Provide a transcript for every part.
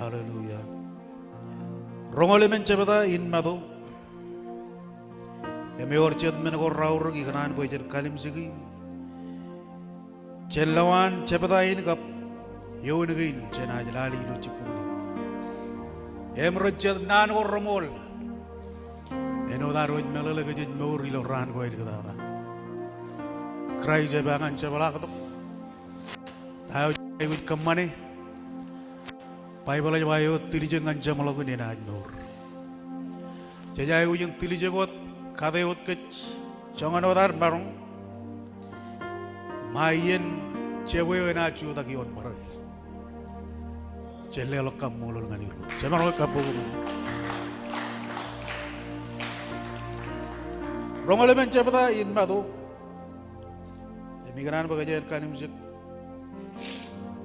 Haleluya. Rongolimen cebada inmado. Eme orchet men ko raur gi kanan bojer kalim sigi. Celawan cebada in kap yonigin cena jalali lu cipuni. Em rochet nan ko romol. Eno daroj melale gejej meur ilo ran ko el gada. Krai jebangan cebala katok. Tahu ikut kemana? Bible aja bayu tili jangan jam lagu ni nak nur. Jajai ujung tili jagot kade ut kec jangan odar barong. Mayen cewe na cu tak ion barar. Celle lo kam mulul ngani ru. Jangan lo kapu. Rongole men cepata in madu. Emigran bagajan kanim sik.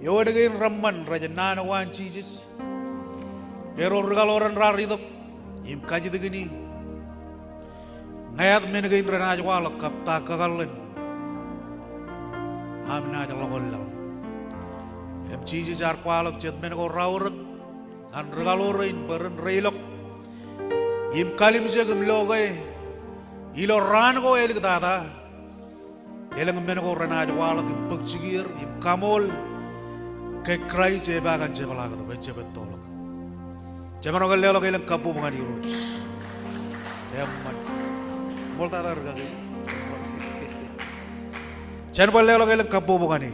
Yodagain ramman raja nana wan Jesus. Pero regaloran raridok im kaji degini. Ngayat menagain ranaj walak kapta kagalen. Amna jalongolal. Em Jesus ar kwalak jet menago rawrak. An regalorain beren reilok. Im kalim segem logay. Ilo ran ko elik data. Elang menago ranaj walak im pagsigir im kamol. Ke krai seba kan jebala ka to ke jebet tolok jemano galle lo kailang kapu mangani roj emman molta dar ga chen balle lo kailang kapu mangani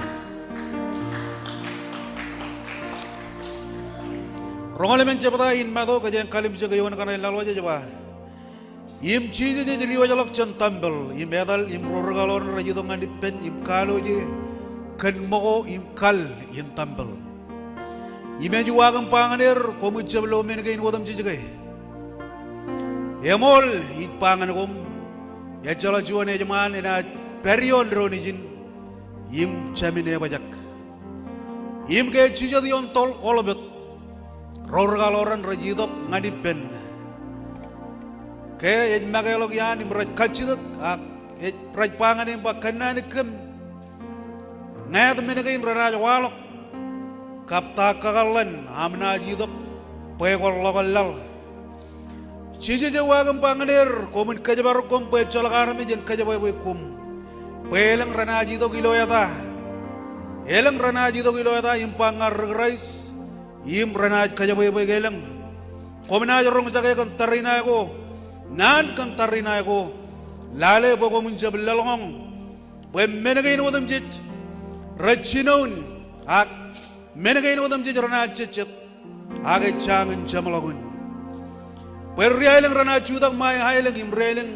rongale men jebata in mado ka jen kalim je gayon kana lalo je jeba im chije je riyo jalok chen tambel im medal im rorgalon rajido ngandi pen im kalo je kan mo im kal in tambal imeju wagam panganir komu jablo men gain wodam jijigay emol it pangan kom ya jala juane jaman ena perion ronijin im chamine bajak im ke chijadi on tol olobet rorgaloran rajidok ngadi ben ke magalog yan im raj kachidok raj pangan im bakana nikem Ngayat menagain ranaj walok kapta kagalan amna jidok pegol logalal sisi jawagam panganir komun kajabar kom pe cholakar me jen kajabar boy kum pelang ranaj jidok iloyata elang ranaj jidok iloyata impangar rais im ranaj kajabar boy gelang komna jorong jaga kan tarina ko nan kan tarina ko lale bogo mun jablalong boy menagain wodam jej Rajinon ak menagain odam jejrona cecet age changen jamalagun perriailang rana chudak mai hailang imrelang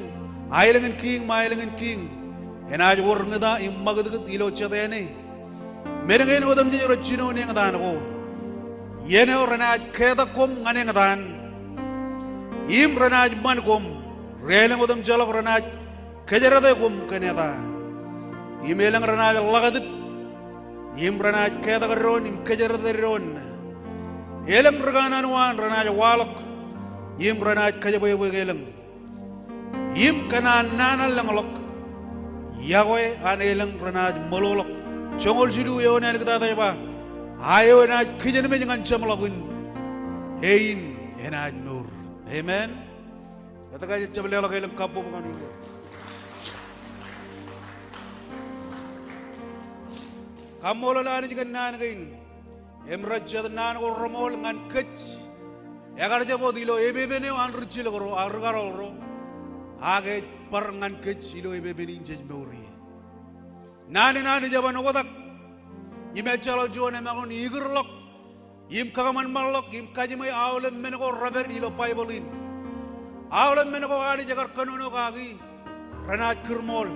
hailang king mailang king enaj worngda immagad ilo chetene menagain odam jej rajinon yang dan ko yene rana keda kom ngane ngadan im rana man kom relang odam jalak rana kejarade kom keneta imelang rana lagad im ranaj keda garon im kejar deron elang reganan wan ranaj walok im ranaj kajaboy boy elang im kanan nanal langlok yawe an elang ranaj mololok chongol sidu yo ne algda da ba ayo na kijen me jangan chamlagun hein enaj nur amen kataga jabale lo elang kapo ngani Kamol lani jikan nan gain emrajat nan ko romol ngan kech yagar jabo dilo ebebe ne an ruchil goro argaro ro age par ngan kech ilo ebebe ni jej mori nani jabano godak ime chalo jone magon igurlok im kagaman malok im kajimai awlem men ko raber ilo paibolin awlem men ko ani jagar kanono kagi ranat kurmol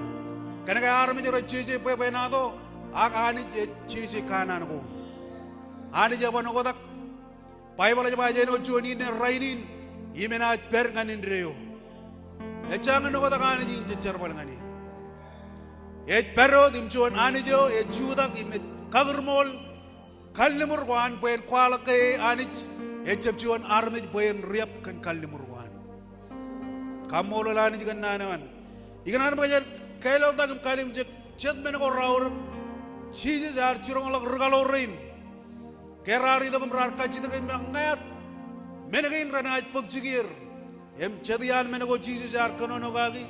kanaga arme jero cheje pe nado Akani cici kanan ko, ani jaban ko tak, Bible aja baca no cuani ne rainin, imena per nganin reo, ecangan ko tak ani jin cecer bal ngani, pero dim cuan ani jo, cudak imet kagurmol, kalimur wan pen kuala ke ani, cep cuan armej pen riap kan kalimur wan, kamolo lani jikan nanan, ikan armej baca kailal tak kalim cek men ko raur. Chije jar chirong lak regalorin kerari to kumrar kachi to ngat menegin ranaj pagchigir em chadian menego Jesus ar kono gagi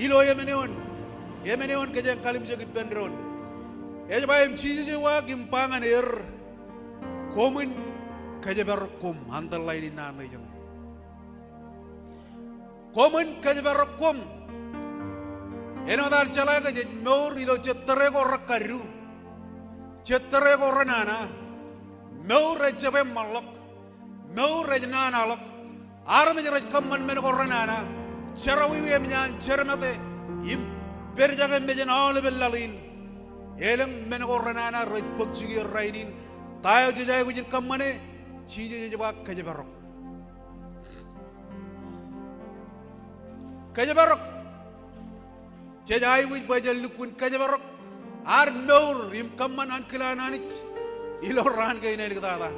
ilo yemeneon keje kalim jagit benron e ba em Jesus wa gimpangan komun keje berkum handal lain nana jeng komun keje berkum eno dar chala keje meur ilo cetere ko rakaru cetere ko ranana meur rejebe malok meur rejnana lok arme jeraj kamman men ko ranana charawi em nyan chermate im berjaga mejen all belalin eleng men ko ranana roj pokchigi rainin tayo jajay gujin kammane chije jaba keje berok jajay guj bajal lukun keje berok ar meur im kamman ankilananit ilo ran kay ne ligdada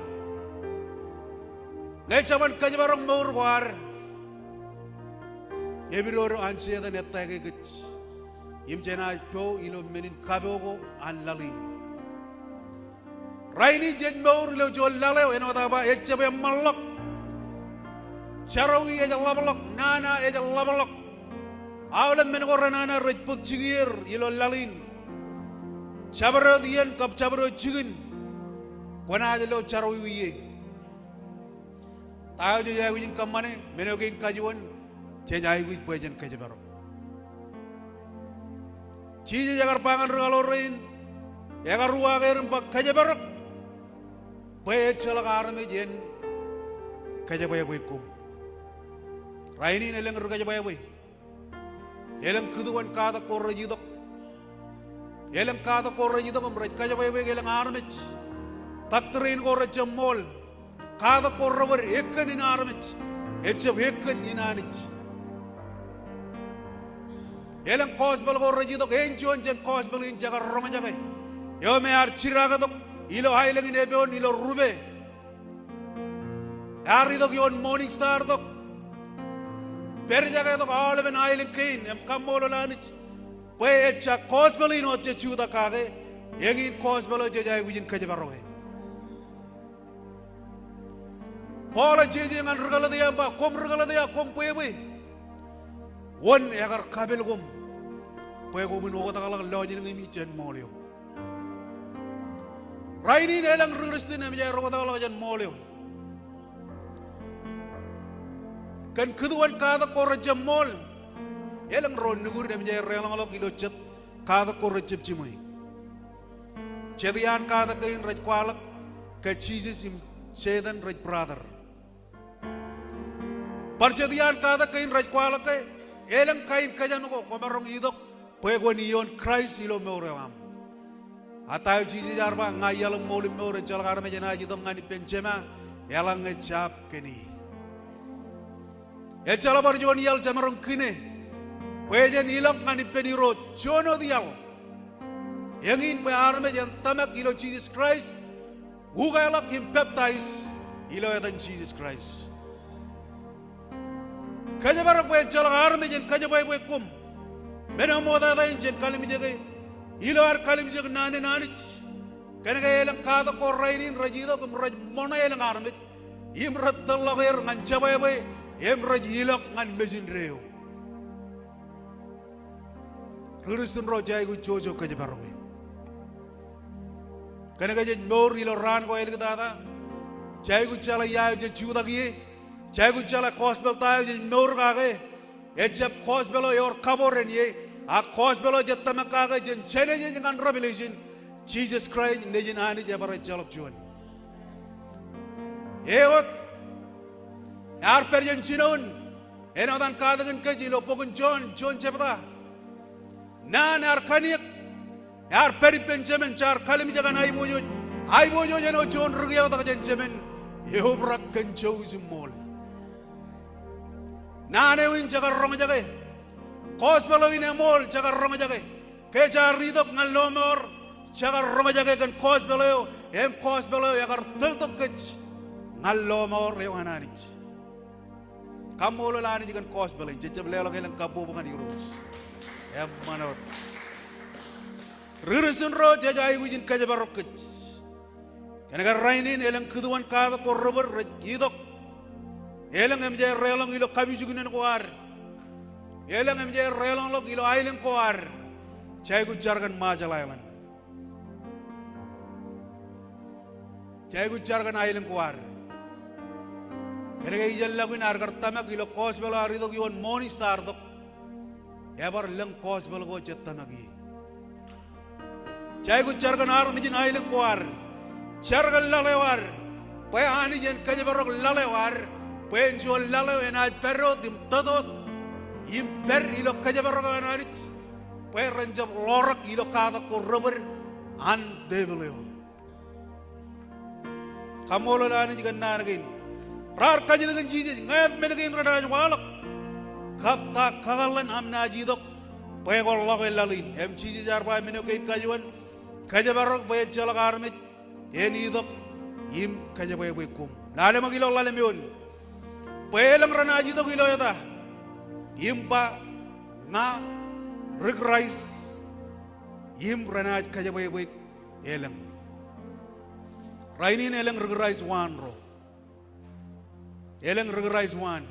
ngay chaban keje berok meur war ebiror ansiya da netta ke gich im jena po ilo menin kabogo an lalin raini jen meur ilo jol lalew eno da ba echabe malok charawi e labalok nana e labalok awlam men ko ranana rejpuk chigir ilo lalin chabro dian kap chabro chigin kona jelo charawi wiye tayo jaya wijin kamane menogin kajuan jaya wij bajan kajabaro chije jagar pangan regalorin jagar ruager pak kajabaro bae chalakar me jen kajabaya kum raini neleng kajabaya boy eleng kuduan kada korrejidok eleng kada korrejidok amraj kajabaya boy eleng armech takterin korrejamol kada korraver ekkan in armech echab ekkan inanich eleng kosbal korrejidok enjon jen kosbal in jagar ronga jagay yo me ar chiragadok ilo haileng in ebeon ilo rube aridok yon morning star dok per jagadok alben haileng kain em kamolo lanich pe echa kosbal in oche chuda kage yegin kosbal oche jay wijin kajabaroge Pola jeje ngan regala dia ba kom regala dia kom puewe won yagar kabel kom puego mun wota kala loji ngi mi chen molio raini nelang ruristin am jay wota kala jen molio kan keduan kada korje mol elang ron nugur am jay relang lo kilo chet kada korje chimui chedian kada kain raj kwalak ka Jesus im sedan raj brother Parjadian kada kain raj kwala kay elang kain kajan ko komarong idok puego niyon Christ ilo meurewam atayo jiji jarba ngayalang molim meure jalgar me jena jidong ngani penjema elang ngecap keni echala barjon yal jamarong kine puejen ilok ngani peniro jono dial yangin pe arme jan tamak ilo Jesus Christ ugailak him baptize ilo edan Jesus Christ kajabarak boy jalang arme jen kajabay boy kum mena moda da jen kalim jege ilo ar kalim jege nane nanich kanaga elang kada ko rainin rajido kum raj mona elang arme im raddallah er ngan jabay boy em raj ilok ngan mejin reo Kristen rojay gu jojo kajabarak boy kanaga jen mor ilo ran ko elang dada jay gu chala ya je chuda gi Jago jala gospel tayo jen meur kage ejap gospel yor kaboren ye a gospel jetta makage jen chene jen ngan revelation Jesus Christ nejen ani jabara jalok juan eot yar per jen chinon enodan kadagen ke jilo pogun John chepta nan ar kaniek yar per Benjamin char kalim jagan ai bojo jen o John rugiya ta jen chemen yehobrak ken mol Nane win jagar rong jage Gospel win emol jagar rong jage ke jaridok ngalomor jagar rong jage kan gospel yo em gospel yo yagar teltok kech ngalomor yo ananich kamolo lani kan gospel jejab lelo kelang kabu bukan irus em manot rirusun ro jajai wujin kajabarok kech Kenaga rainin elang keduan kada ko rubber idok. Elang MJ relong ilo kabi jugunen kuar. Elang MJ relong lok ilo ailing kuar. Cai gujarkan majalailan. Cai gujarkan ailing kuar. Kenaga ijal laguin argar tamak ilo kos bela aridok iwan moni star dok. Ebar leng kos bela go jet tamagi. Cai gujarkan ar mijin ailing kuar. Chargal lalewar. Pay ani jen kajabarok lalewar. Pay jual lalew enaj perro dim tadot. Im per ilo kajabarok enanit. Pay ranjab lorak ilo kada ko rubber an develeo. Kamolo lani jigan nanagin. Rar kaji dengan jiji ngayat menagin radaj walak. Kapta kagalan amna jidok. Pay golok elalin. Em jiji jarpa menokain kajuan. Kajabarok pay jalak armit. Eni idok im kajaboy boy kum. Lale magilo lale miun. Pelang ranaji dok ilo yata. Impa na regrais. Im ranaj kajaboy boy elang. Rainin elang regrais wan ro. Elang regrais wan.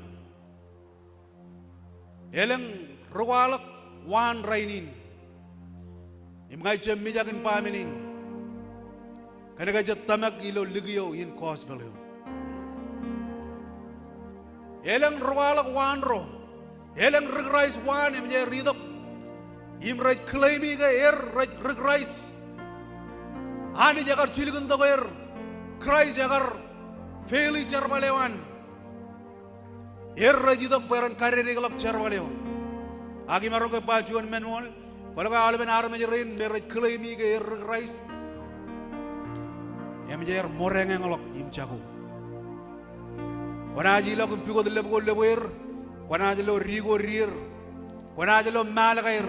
Elang rewalak wan rainin. Im ngai jem mijakin paminin. Karena gajah tamak ilo ligio in kos beleo. Elang rawalak wanro, elang regrais wan emje ridok. Imraj klaimi ga regrais. Ani jagar ciligun to Christ jagar feli charbalewan. Rajidok peran karere galak charbaleo. Agi marok pajuan manual. Kalau ka alben arme jerin meraj klaimi ga regrais. Emjer moreng ngolok im jago. Wanaji lo kumpigo dile bugo lewer. Wanaji lo rigo rir. Wanaji lo malagair.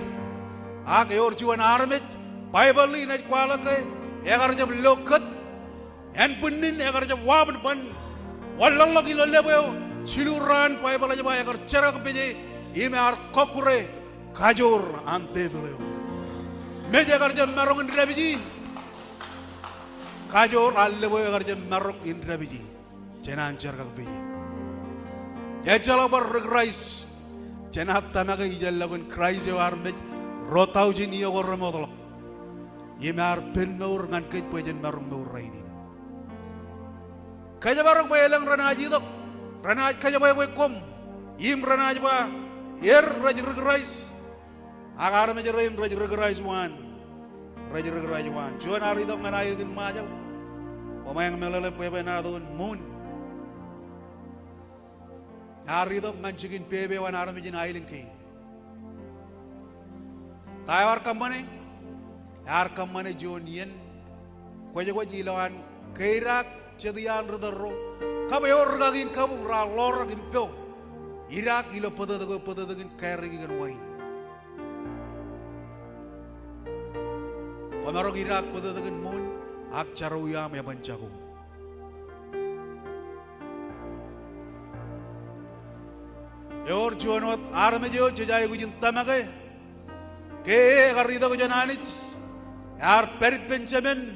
Ake orjuan armet. Bible ini kuala ke. Egar jab lokat. En punin egar jab waban pan. Walala kilo lebeo. Siluran Bible jab egar cerak beje. Ime ar kokure kajor ante beleo. Meja egar jab marongin rebiji. Kajor alle boy agar jam marok indra biji cenan cerkak biji ya jalo bar regrais cenat tamaga ijal lagun Christ yo armet rotau jini yo gorro modlo yimar pen meur ngan kej pojen marong meur rainin kaja barok boy elang ranaji dok ranaj kaja boy kom yim ranaj ba raj regrais agar me jerain raj regrais wan raj regrais wan juan ari dok ngan ayo din majal Omayang melele pebe na doon moon. Hari dok ngancingin pebe wan aram jin ailing kain. Tayo ar kamane jonian. Kwaje jilawan kairak cedian rodero. Kabe or gagin kabu ra lor gin pyo. Irak ilo pada dagin kairi gin wain. Pamarog Irak pada dagin moon. Ak caruya me bancaku. Yor juanot arme jo jajai gujin tamage. Ke garida gujananit. Yar perit benjamin.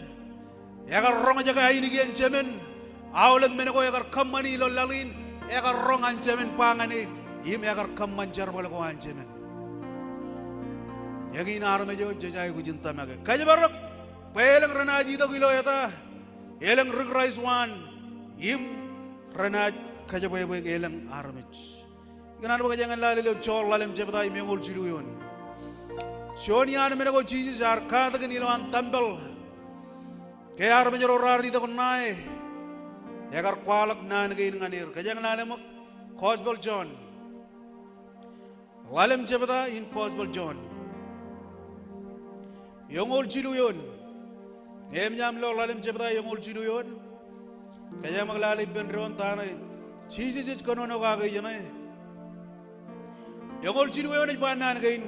Yagar rong jaga ini gian jamin. Awlem meneko yagar kamani lo lalin. Yagar rong anjamin pangani. Im yagar kamanjar boleh ko anjamin. Yagin arme jo jajai gujin tamage. Kaje barok. Pelang ranaji do kilo yata, elang regrais wan, im ranaj kaja boy elang armich. Ikan apa jangan lalu lo cor lalem ceptai mengol ciluyon. Sionian menako cici jar kata kan iloan tambel. Ke armich rorari do konai, yagar kualak nan kain nganir. Kajangan lalem Cosbel John, lalem ceptai in Cosbel John. Yongol ciluyon. Nyam lo lalim cepta yang ul ciluyon, kaya maglalim benron tanay, cici kono no kagay yan ay. Yang ul ciluyon ay panan kain,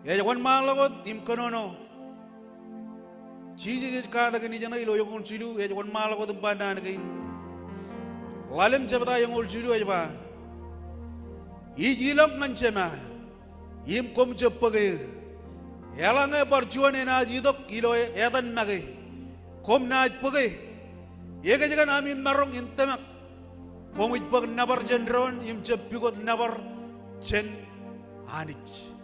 kaya wan malagot im kono no, cici kada kini yan ay lo yang ul cilu, kaya wan malagot im panan kain, lalim cepta yang ul cilu ay pa, ijilam ngancema, im kom cepagay. Yalange perjuangan ena jidok kilo edan mage, kom na pagay yega jagan amin marong intemak kom ipag nabar jendron im jepigot nabar jen anich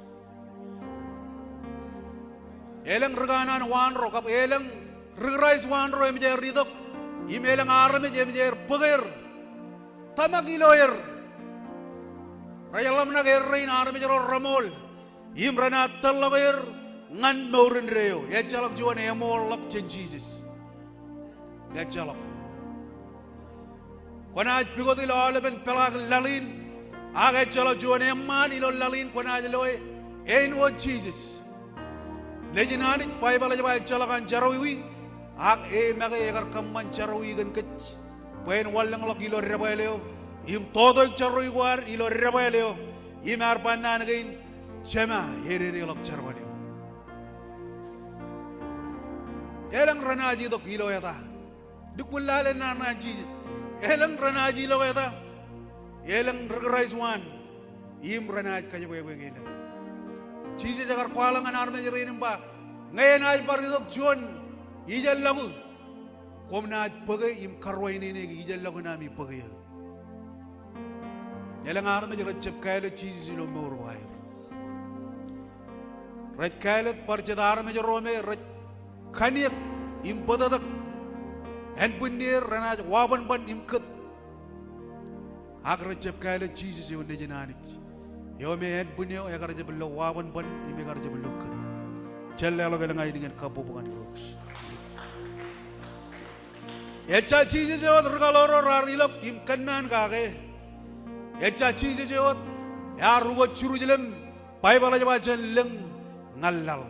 elang reganan wanro kap elang regrais wanro im jer ridok im elang arame jem jer pagir tamak iloyer rayalam na gerrain arame jero ramol im rana talagoyer ngan maurin reo ya jalak juan emol lak jen Jesus ya jalak kona bigot ilo aleben pelag lalin aga jalak juan emman ilo lalin kona jaloy ein wo Jesus lejinani pai bala jaba jalakan jarawi ag e maga egar kamman jarawi gan kech pen wallang lak ilo rebaileo im todo jarawi war ilo rebaileo im arpanan gain jema yerere lak jarbaleo elang ranaji dok ilo yata dukulale na Jesus elang ranaji lo yata elang regrais wan im ranaj kajwe gelang Jesus agar kwalangan arme jerein ba ngayon ay paridok juan ijal lagu kom na bagay im karway nini ijal lagu nami bagay elang arme jerein cep kailo Jesus ilo murwair raj kailo parjad arme jerome raj kaniyap im badadak en bunir ranaj waban ban im ket agar cep kailo Jesus ilo nejenanich yo me en bunyo ya garje bello wawan ban ime garje bello ket celle lo gala ngai dengan kabu bukan roks echa chije jo rgaloro rarilo kim kannan kage echa chije jo ya rugo churu jelem pai bala jaba leng ngallal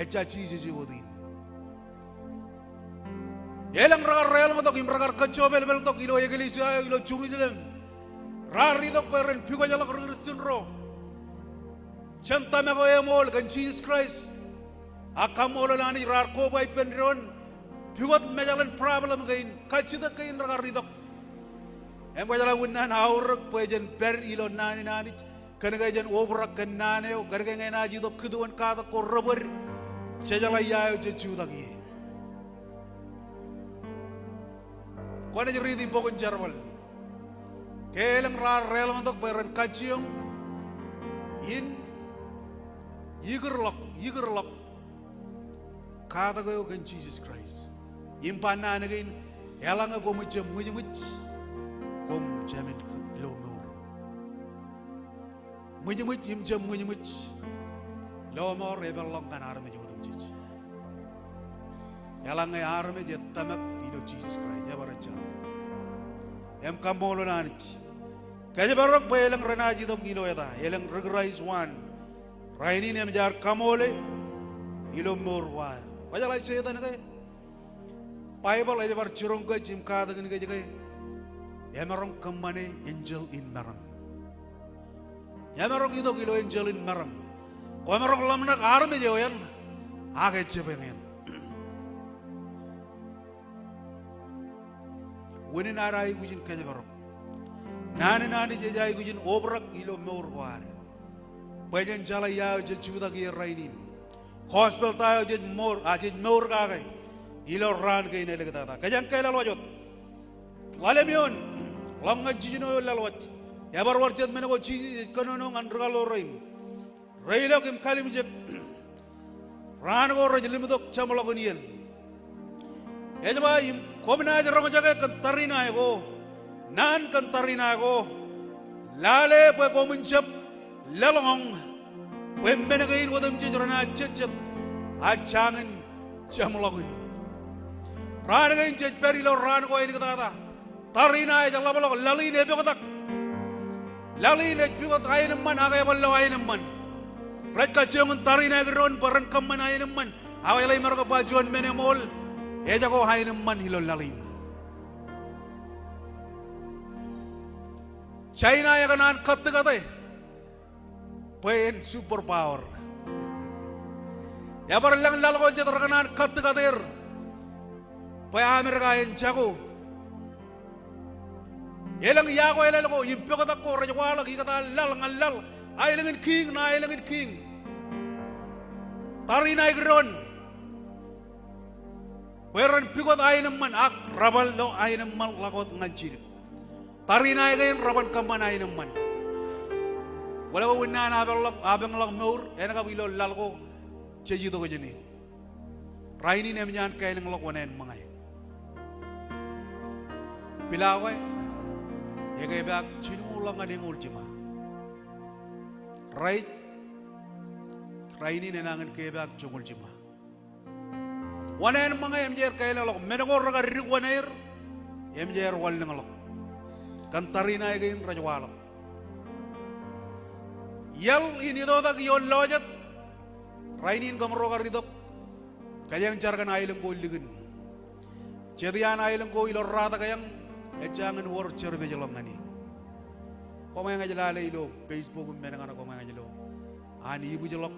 echa chije jo din elang ragar real motok im ragar kacobel bel tok ilo egelisa ilo churu jelem rari dok peren pigo jalak rgersin ro centa mego emol gan Jesus Christ akamol lani rar ko bay penron pigot mejalan problem gain kachida gain rari dok em bajalan winnan aurek pejen per ilo nani nani kan gajen obrak kan nane o garga ngai naji dok keduan kata ko rober cejala yayo jeju dagi kone jeri di pokon jarwal kelang rar rel untuk peren kaciong in yigerlok kata go gan Jesus Christ impana nagain elang go mujam kom jamin lo mur mujamut im jam mujamut lo mur rebelong kan arme jodum Jesus elang ay arme je tamak ilo Jesus Christ ya baraja em kamolo nanich kaya barok pa elang ranaji dok ilo yata elang regrais wan raini ne jar kamole ilo mor wan baja lai seta ne kay bible ay bar churong ka jim ka dagan kay emarong kamane angel in maram emarong idok ilo angel in maram ko emarong lamnak arme joyan age chebengen woni narai gujin kaya barok nani jajai gujin obrak ilo mor war bajan jala ya je chuda gi rainin hospital tayo je mor ka kai ilo ran kai ne legata ta kajan kai lal wajot walemion longa jijino lal wat ya bar warjet mena go chi konono ngan regalo rain railo kim kalim je ran go rajlim dok chamlo gonien ejba im komna je rongo jaga kantarina go nan kantarina go lale pe ko muncap lalong pe menagain wadam jejrana cecep achangan chamlogun ran gain cec perilo ran go ini kata tarina je labalo lalin ebe kotak lalin e pigot ayin man agay ballo ayin man raj ka ciong tarina gron paran kamman ayin man away lay marga bajuan menemol eja ko ayin man hilo lalin China ya kanan kat kate pen super power ya bar lang lal ko jetar kanan kat kater pe Amerika en jago yelang ya ko elal ko impyo kata ko rajwala ki kata lal ngalal ay langin king tari na igron Peran pigot ayam man ak rabal lo ayam mal lakot ngajir. Tarina again raban kaman ayam man. Wala ko wina na abang lang maur ena ka bilo lalko ceji to ko jeni. Raini nem nyan kay nang lokwanen mangay. Pilaway yagay bag chinulang nga ning ultima. Right Raini nenangan kay bag chung ultima. Wanen mga MJR kay lalok menagor raga rigwaner MJR wal nang lok. Kantarina again rajwalok. Yal ini do tak yon lojat Rainin gamroga ridok kayang jargan ailang ko ligin. Cedian ailang ko ilor rata kayang jangan war cerbe jelongani. Komay nga jalala ilo Facebook menang ana komay nga jalo. Ani ibu jelok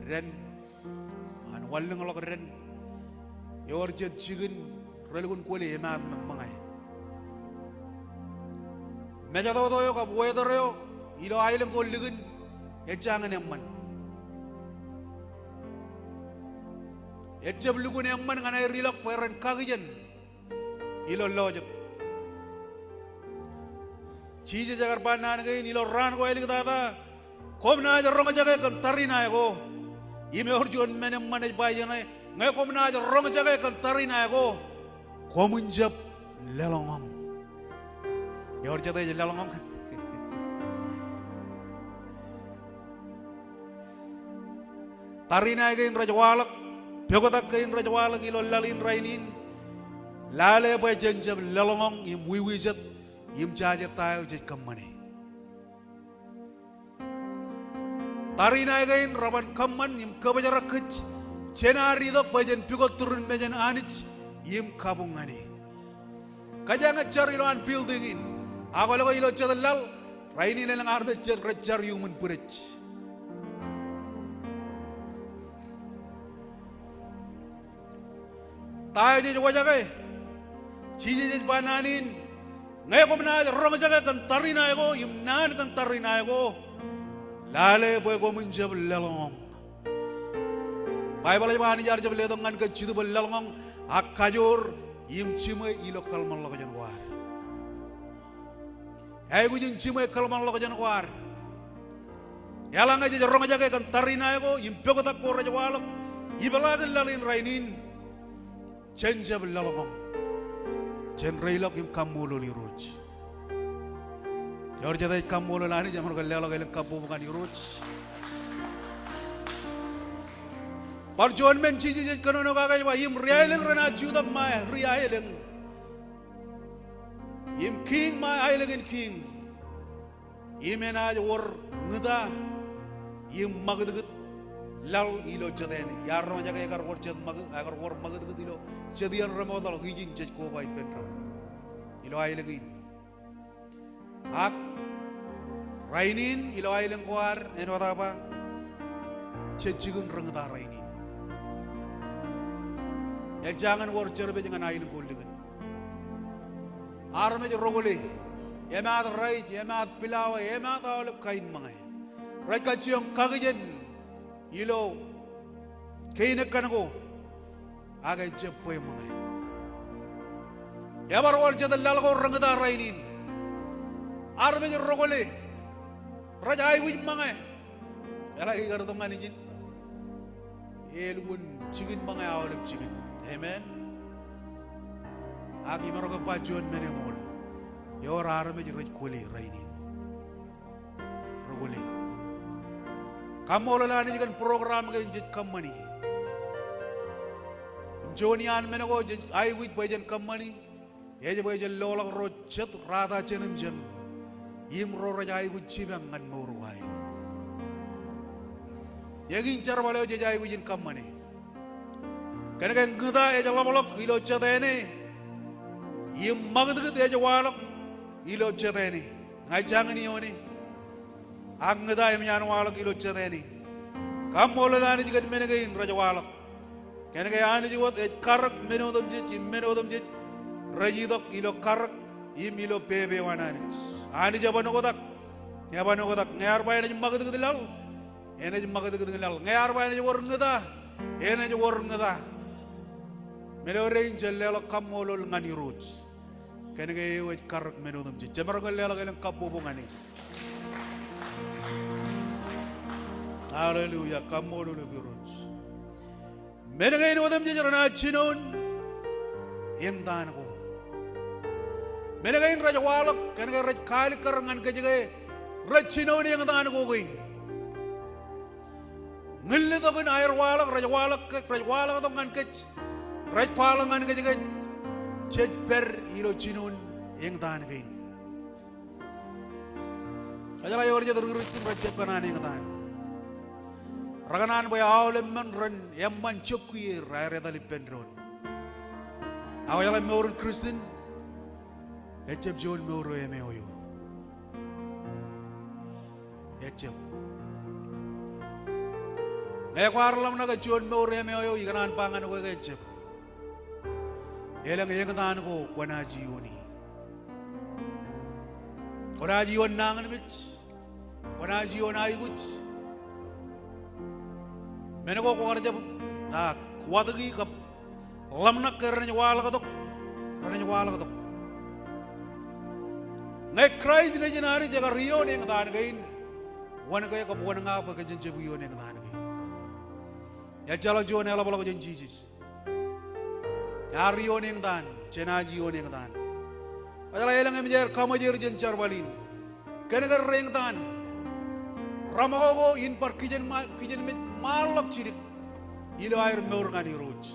ren an walling lok ren. Yor jet jigin relgun kole emat mangay. Meja do yo ka weather yo ilo ailang ko ligin jangan emman. Ejab lugun emman ngana rilok peran kagijan ilo lojak. Chije jagar banan gay nilo ran ko eling tata kom na jarong jaga kan tarina ko ime orjon menem manaj bayana ngay kom na jarong jaga kan tarina ko komunjab lelongom yor jada lelongom tarina gay rajwalak begotak gay rajwalak ilo lalin rainin lale bay jenjab lelongom imwiwijat yim jaja tayo jaj kammane tarina gain raban kamman yim kabajara kech cenari dok bajan pigot turun bajan anich yim kabungani kajanga car iloan building in ako lago ilo chadalal raini na lang arbe car human purech tayo jaj wajagay chije jaj bananin ngay ko na rong jaga kan tarina ko imnan kan tarina ko lale boy ko mun jab lalong bible ba ni jar jab le dongan ka chidu lalong akajur im chime ilo kalman lo jan war ay gu jin chime kalman lo jan war yala nga je rong jaga kan tarina ko im pego tak ko rajwalok ibala lalin rainin chenjab lalong Jen railok im kamulo li roj. Yor jada kamulo lani jamar galelo galen kabu bukan di roj. Par John men chiji je kanono kagai ba im riaileng rana judak ma riaileng. Im king ma aileng king. Imena war ngda im magdgut lal ilo jadene yarno jaga agar war jad mag agar war magdgut ilo jadian ramodal gijin jej ko bay penro ilo ay lagi ak rainin ilo ay lang kwar eno apa cejigun rengda rainin ya jangan war cerbe jangan ay lang ko ligan arme jo rogole yemat rai yemat pilawa yemat olep kain mangay rai kaciyong kagijen ilo kainak kanako agay jepoy mangay yabar war jadal lalgo rangda rainin arme jo rogole raja ay wij mangay yala igar to manijin elwun chigin mangay awalep chigin amen agi maroga pajon menemol yor arme jo roj kole rainin rogole kamolo lani jigan program ga injit kamani Jonian menago ai wit bajan kamani eje bajan lolak rocet rata chenem jen im ro raja ai wit chibang ngan moruai yagin charbale je ai wit kamani kana kan guda eje labolok ilo chetene im magdut eje walok ilo chetene ngai jangani oni angda em yan walok ilo chetene kamolo lani jigan menaga raja walok Kena kaya ani jiwat karak menodam je rajidok ilo karak im ilo bebe wanani ani jabano kotak ngayar bay na magad gudilal ena magad gudilal ngayar bay na war ngada ena war ngada Melorein jelelo kamolol ngani roots. Kenege wet karak menodum ji. Jemargal lela gelang kabobo ngani. Hallelujah, kamolol roots. Menege inodum ji jarana chinon yendan go. Menege in raja walak kenege raj kali karangan kejege raj chinon yendan go going. Ngille to kan air walak raja walak to ngan kech. Raj palangan kejege chet per ilo chinon yendan gain. Ajala yor je tergurus raj chet kanan yendan. Raganan boy awleman ran yamman chokui rare dalipen ron. Awala meur Kristen echep John meuro emeoyo. Echep. Ekwarlam naga John meuro emeoyo iganan pangan ko echep. Elang yengan ko wanaji yoni. Wanaji yon nangan mich. Wanaji yon ayguch. मैंने को कर जब वादगी कब लम्ना करने वाला का तो नहीं क्राइस्ट ने जिनारी जगह रियो ने कदान गई वन गए कब वन गाप के जिन जबुयो ने कदान गई या चलो जो ने अलावा लोग जिन चीज़ यार रियो ने कदान चेनाजियो ने कदान अजला ये लंगे मुझे कमजोर जिन चरवालीन कहने कर रेंग कदान रामगो को इन पर किजन में malak cirik ilo air meur ngani roach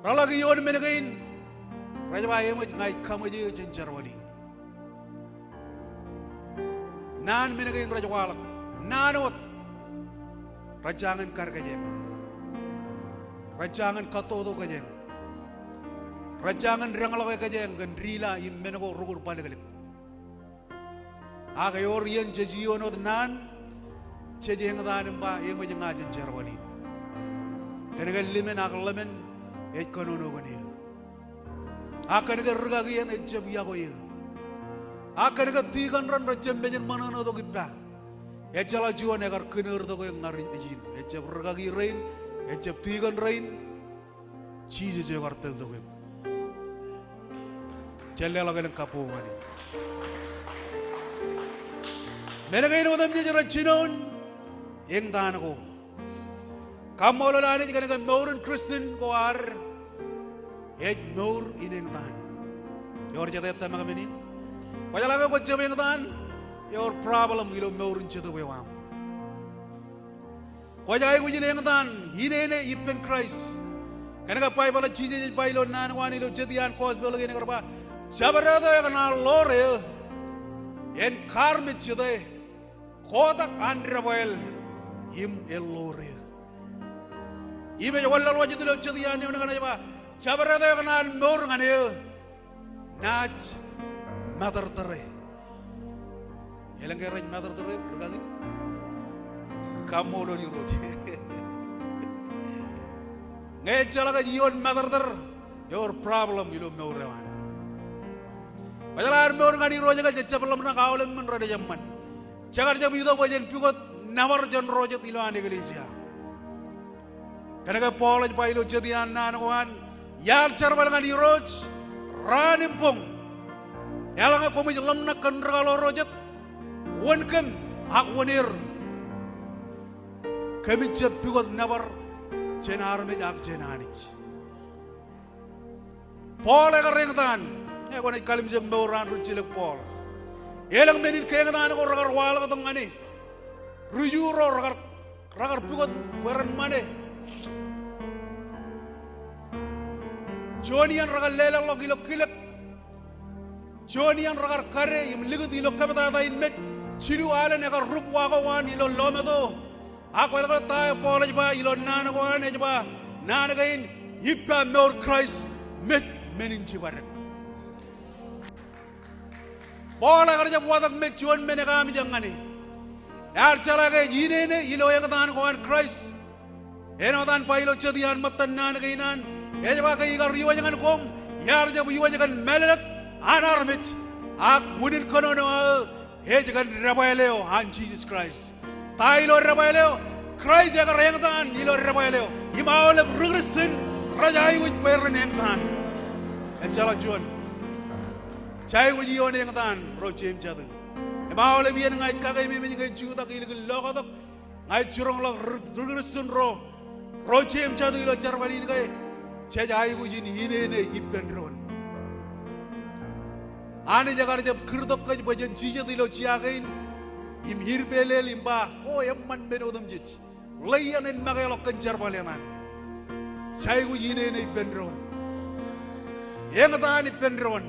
ralagi yon menegain raja ba yemo ngai kamaje jenjar wali nan menegain raja walak nanot rajangan kar kajeng rajangan katodo kajeng rajangan rangalawe kajeng gendrila im menego rugur palegalip aga yor yen jejionot nan Cejeng dan ba yang macam ngajen cerwali. Kerana limen aglamen ekonomi gani. Akan kerja kian ejab ya koi. Akan kerja tiga ran rajam bejen mana no to kita. Ejala jual negar kener to koi ngarin ejin. Ejab kerja ki rain, ejab tiga rain. Cheese je kartel to koi. Celle lagi lengkapu gani. Mereka ini orang je racinon. Yang dan ko, kamu lalu ni jika dengan meurin Kristen ko ar, meur ini yang dan, yor jatuh apa macam ini, wajah lagi ko jatuh yang dan, yor problem gilo meurin jatuh bewam, wajah aku jadi yang dan, ini ipen Christ, kerana pai bala cici pai lo nan wani lo jadian kos bela gini kerana, jabarnya tu yang nal lore, yang karmit jatuh, kotak andra boel. Im elore. Ibe jawal lalu aja tu lewat jadi ane orang kena apa? Siapa ada yang kenal nor ngane? Naj, mother tere. Elang keraj mother tere berkali. Kamu lo ni roti. Ngecala ka jion mother tere. Your problem you know rewan. Masalah nor ngani roja ka jecap lam na kau lam men rada jaman. Jangan jam itu bajen pikot. Nawar jan rojat ilo ane gelisya. Karena Paul aja ilo jadi anak kawan. Yar carwal ngani roj, ranimpong. Yalang aku menjelam nak kendral rojat. Wankem hak wanir. Kami cepikot nawar cenar menjak cenanich. Paul aja ringtan. Ya kau ni kalim jeng bauran rucilek Paul. Yalang menin kaya kata anak orang wal katong ngani. Rujuro ragar pugot peran mana? Jonian ragar lelah lagi lokilek, Jonian ragar kare yang ligut ilo kamera tain met, cilu alen ragar rup wakawan ilo lome tu, aku ragar tay Paul aja ilo nana kawan aja, nana kain hippa nor Christ met menin cibaran. Paul ragar aja buat met Jon menegami jangan ni. Yar cala ke jine ne ilo yang katakan kawan Christ, eno tan pa ilo cedian matan nan kainan, ejaba ke igar riwa jangan kom, yar jabu riwa jangan melet, anar mit, ak mudin kono no, jangan rabaileo han Jesus Christ, ta ilo rabaileo, Christ jaga yang katakan ilo rabaileo, imau le Kristen rajai wit peren yang tan echala juan chai wit yon yang tan ro chem chadu e ba ole bien ngai ka kai me ngai chu ta ki lo ko tak ngai churong lo rusun ro chem chadu lo charwali ngai che jai wit ni hine ne iben ron ani jagar jab kirdok kaj bajan chije dilo chiagain im hirbele limba o yamman benodum jich layan en magalo kanjar balenan chai gu yine ne benron yengata ni benron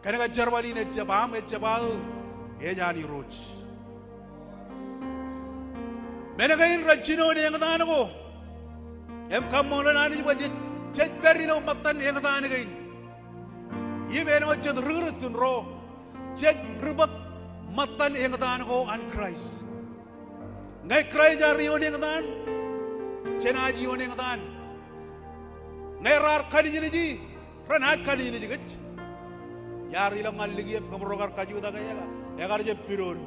kanaga jarwali ne jabam e jabal e jani roch menagain rachino ne yengata nago em kamolan ani baje chej perino matan yengata ne gain Even what you rursun ro, check rubak matan yang dan go and Christ. Ngai Christ jari on yang dan, cenaji on yang dan. Ngai rar kani ji, ranat kani ji gaj. Yari lang aligi ap kamrogar kaju da gaya ga, yagar je piroru.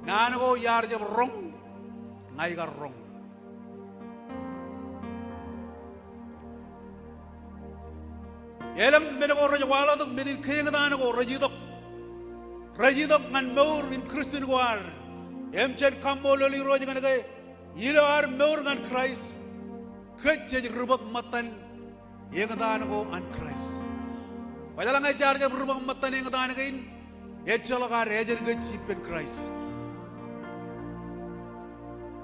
Nan go yar je rong, ngai gar rong. Elam menago rajawala dok menin kaya ngada go rajidok ngan meur in Christian war em chen kamolo li roj ngan gay ilo ar meur ngan Christ kece rubak matan yang ngada go an Christ padahal ngai jar je rubak matan yang ngada gain echalo ga rejen gay chipen Christ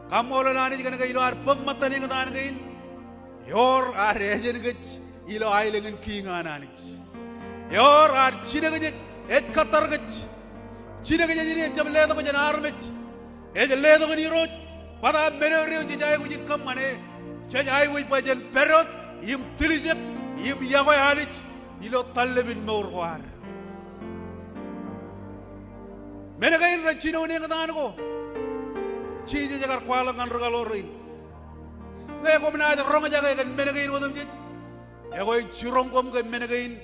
kamolo nani ngan gay ilo ar bak matan yang ngada gain yor ar rejen gay ilo ailengan kinga nanich yor ar chine gaj et katar gaj chine gaj ni jab ledo ko janar mech e ledo ko ni roj pada mere re jay ko jit kam mane jay ko pajen perot yim tilijek yim yago halich ilo tallebin mor war mere gain ra chino ne ngadan ko chije jagar kwala ngan regalorin me ko mna ronga jaga gan mere gain wodum jit Egoy churongkom ke menegain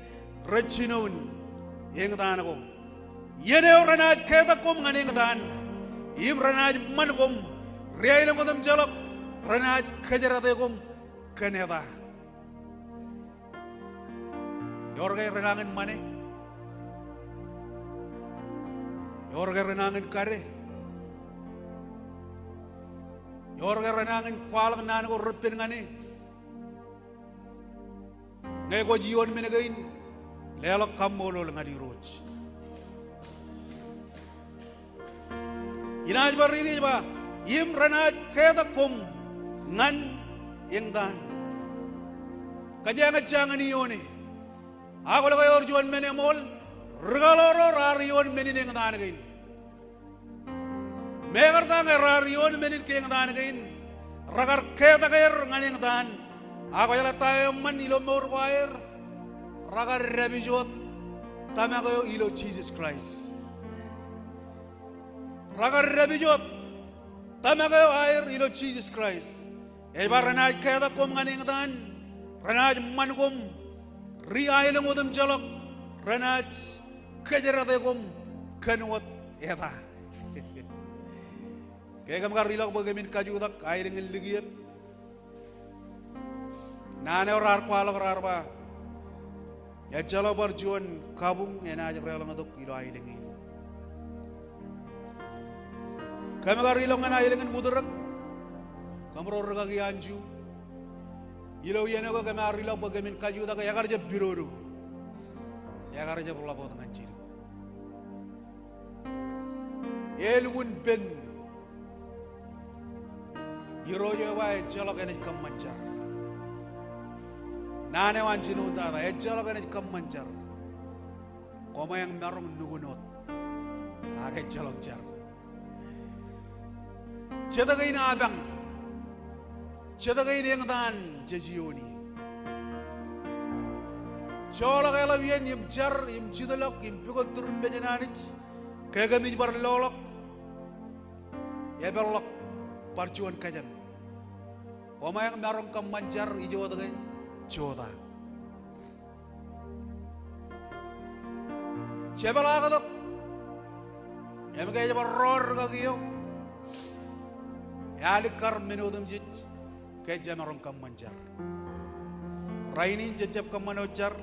rachinoun yang dan ako. Yene ranaj keta kom ngane dan. Im ranaj mankom riay lang kodam jalap ranaj kajarate kom kaneda. Yorgay renangin mane. Yorgay renangin kare. Yorgay renangin kwalang nan ko rupin ngane. Ngai ko jion menegain lelok kamolo ngadi roch inaj baridi ba im ranaj keda kom ngan yang dan kajanga jangan ione ako la kayor juan menemol regaloro rarion menin yang dan gain megar da rarion menin ke yang dan gain ragar keda kayer ngan yang dan ako yala tayo man ilo more wire ragar rebijot tama ko ilo Jesus Christ ragar rebijot tama ko wire ilo Jesus Christ e baranaj kaya kom nganing dan ranaj man kom ri ay lang udam jalok ranaj kajarate kom kanwat eta kaya kam karilak bagamin kajudak ay lang ligiyap Nane orar kwala orar ba ya jalo barjuan kabung ena aja berelong aduk ilo ailengin kami karilong ngana ailengin buderak kamro regagi anju ilo yene ko kami arilong bagamin kaju tak ya karja biroru ya karja berlapo dengan ciri elun ben irojo wa jalo kene kamancar Nane wan jinunda da ejala kan kam manjar koma yang narum nugunot age jalok jar cedagai na abang cedagai yang dan jejioni chola kala wien yim jar yim jidalok yim bigot turun bejananich kagami bar lolok ya belok parcuan kajan koma yang narum kam manjar ijo dagai Joda. Siapa lagi tu? Yang kaya beror kaki yo. Ya likar menudum jit. keja marong kam manjar rainin jejab kam manojar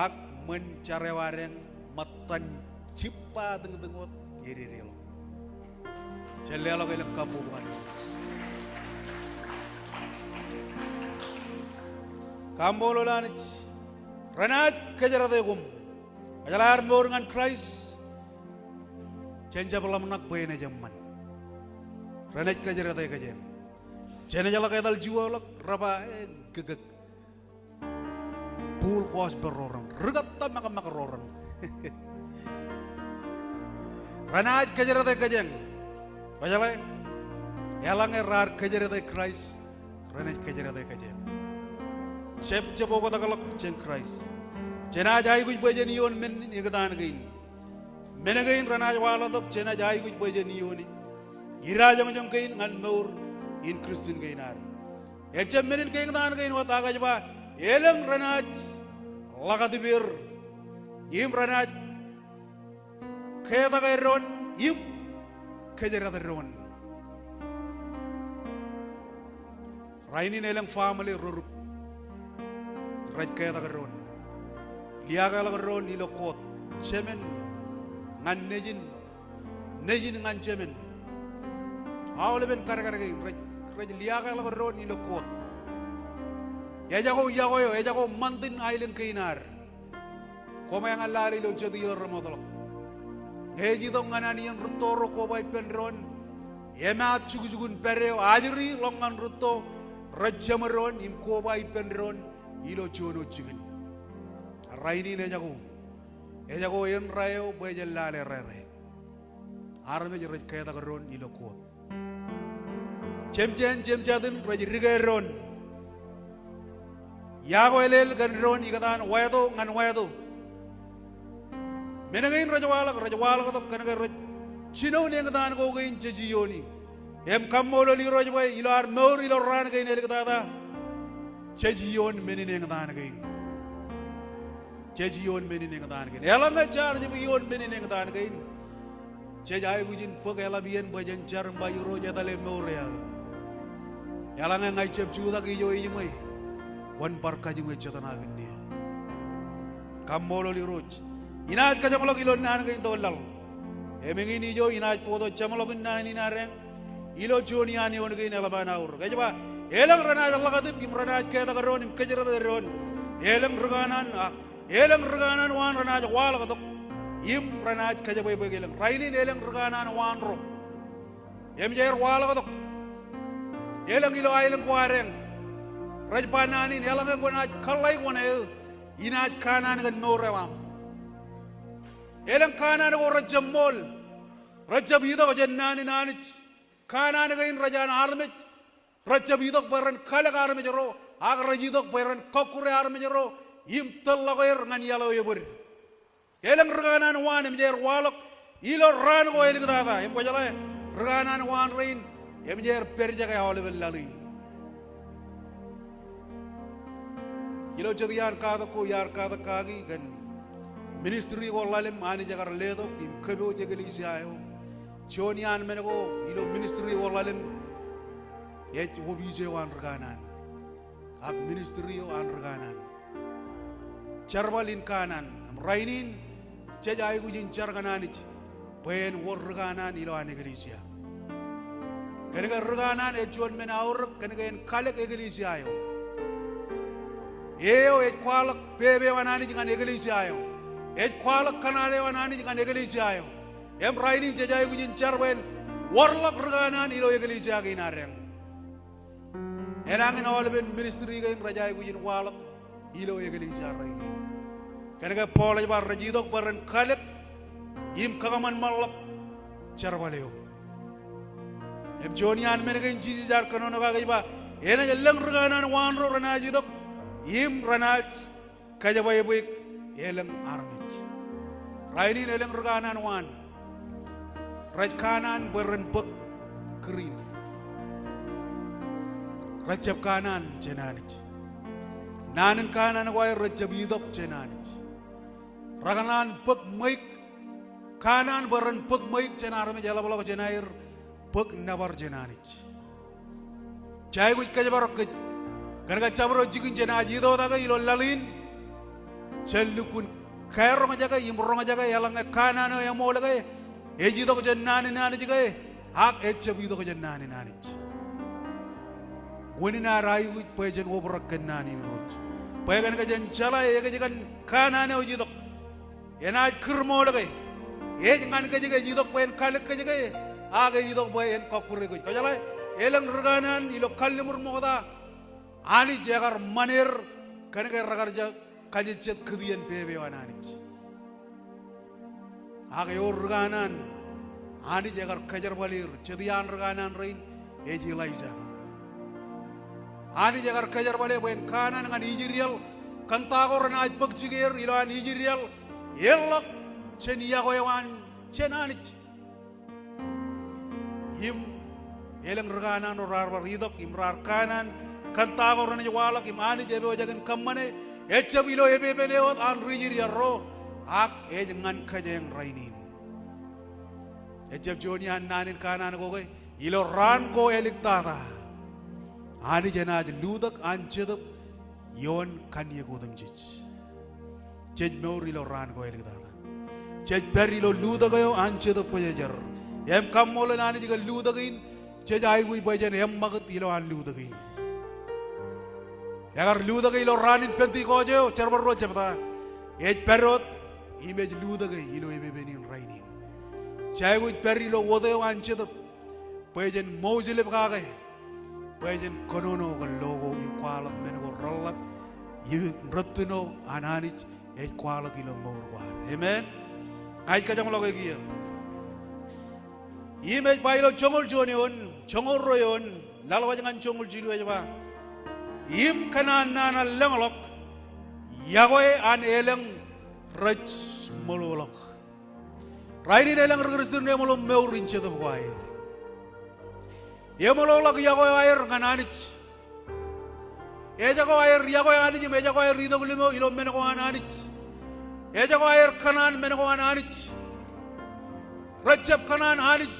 ak mencare wareng matan cipa dengot iri relo celelo ke kabu bukan kambolo lanich ranaj keja radegum ajalar moringan Christ cenja belam nak bayne jaman ranaj keja radeg keja cene jala kedal jiwa lak raba gegek pul kos berorang regatta maka rorang ranaj kejarate kejeng bajale yalang erar kejarate Christ ranaj kejarate kejeng cep cepo kota kalak ceng Christ cena jai kuj bajen ion men igatan gain menagain ranaj wala tok cena jai kuj bajen ioni gira jong gain ngan maur in Kristin gainar ecem menin gain tan gain wata gajba elang ranaj lagadibir im ranaj kaya ron im kejera ron raini nelang family rurup raj kaya ron liaga ron nilo kot cemen ngan nejin ngan cemen awle ben kar raj liaga ron nilo kot yajago yajago mantin ailen kainar koma yang alari lo jadi orang modal heji dong anani yang rutoro ko bai penron yema cugujugun pereo ajri longan ruto rajameron im ko bai penron ilo jono jigin raini ne jago yen rayo bai jalale rere arme jeraj kaya tagaron ilo ko cem jadin raj rigeron yago elel ganron ikatan wayado ngan wayado menagain rajawala ko to kanaga raj chino ne ngatan ko gain jejiyoni em kamolo li rajway ilar mor ilo ran gain el gata jejiyon menine ngatan gain jejiyon menine ngatan gain elanga char je biyon menine ngatan gain jejay gujin pok ela bien bajan char bayu roja dale mor ya elanga ngai chep chuda gi yo yimai wan barka ji ngai chetana gindi kamolo li roj inaj ka jamalog ilon nan gain tolal emengi ni jo inaj podo jamalog nan ni nareng ilo joni ani on gain elabana ur gajba elang rana Allah kadib kim rana ke da garon im kejera da ron elang ruganan wan rana wal kadok im rana ka jabay bay elang raini elang ruganan wan ro em jair wal kadok elang ilo ailang kwareng rajpanani elang ko na kallai wona inaj kanan gan no rewam elang kanan ko rajamol rajab yido jannani nanich kanan gain rajan armech rajab yido baran kala arme jero ag rajido baran kokure arme jero im tallagir ngan yalo yebur elang raganan wan em jer walok ilo ran ko el gdaba em bojala raganan wan rain em jer perja ka hawle bellalin ilo jadiyan kada ko yar kada kagi gan ministry ko lalem ani jagar ledo im kebo jegali siayo chonian menego ilo ministry ko lalem yet wo bije wan raganan ak ministry o an raganan charbalin kanan rainin cejay gujin chargananit pen wor raganan ilo an iglesia kaniga raganan e jon men awr kaniga en kalek iglesia yo eo e kwalak bebe wanani jingan iglesia yo e kwalak kanale wanani jingan iglesia yo em rainin cejay gujin charben warlak raganan ilo iglesia ginareng enangin awalben ministry gain rajay gujin walak ilo iglesia rainin kaniga polaj bar rajidok baran kalek im kagaman malak charbaleo em jonian menega inci jar kanono ga ba ena yelang raganan wanro ranajidok im ranaj kajabay buik yelang armit rainin yelang raganan wan raj kanan baran bek krin rajab kanan jenanit nanin kanan way rajab yidok jenanit raganan pek maik kanan baran pek maik jenar me jala balok jenair pek nabar jenanit 자이고 kajabarok ke karena cabro jigin jena jido daga ilo lalin celukun kairong jaga imrong jaga yalang kana no yang mau laga jido ko jennani nani jaga hak echabido ko jennani nani woni na rayu pejen wobrak kenani roj pegan ka jen chala e ka jigan kana no jido ena kirmo laga ngan ka jaga jido pen kalik ka jaga aga jido pen kokure ko jala elang reganan ilo kallimur moda ani jagar manir kanega ragarja kajicet kedian bebe wananich aga yor reganan ani jagar kajar balir cedian reganan rein eji laisa ani jagar kajar balir ben kanan ngan ijirial kantagor na pagsigir ilo an ijirial yelak cenia goyawan cenanich yim elang reganan orar baridok imrar kanan kantagor na walak imani jebe wajagan kamane echabilo ebebe neot an rijiri arro ak ejangan kajeng rainin echab joni an nanin kanan goge ilo ran go elik tata ani janaj ludak an chedap yon kanye godam jej meur ilo ran go elik tata jej per ilo ludak yo an chedap pajajar em kammol nani jiga ludagin jej ay gui bajan em magat ilo an ludagin yagar ludaga ilo ranin penti kojo cerbar ro cepta ej perot image ludaga ilo ebe benin rainin chaigu perri lo wode ancheda pejen mozile bagaga pejen konono gal logo i kwalak menego rollak yi rattuno ananich ej kwalak ilo mor war amen ay ka jam logo giya image bailo chongol joneon chongol royon lalwa jangan chongol jilu aja im kanan nana lenglok yagoy an eleng rach mololok raini eleng regrestur ne molo meurin chedo bair ye mololok yagoy air ngananich e jago air yagoy anich me jago air rido limo ilo men ko ananich e jago air kanan men ko ananich rachep kanan anich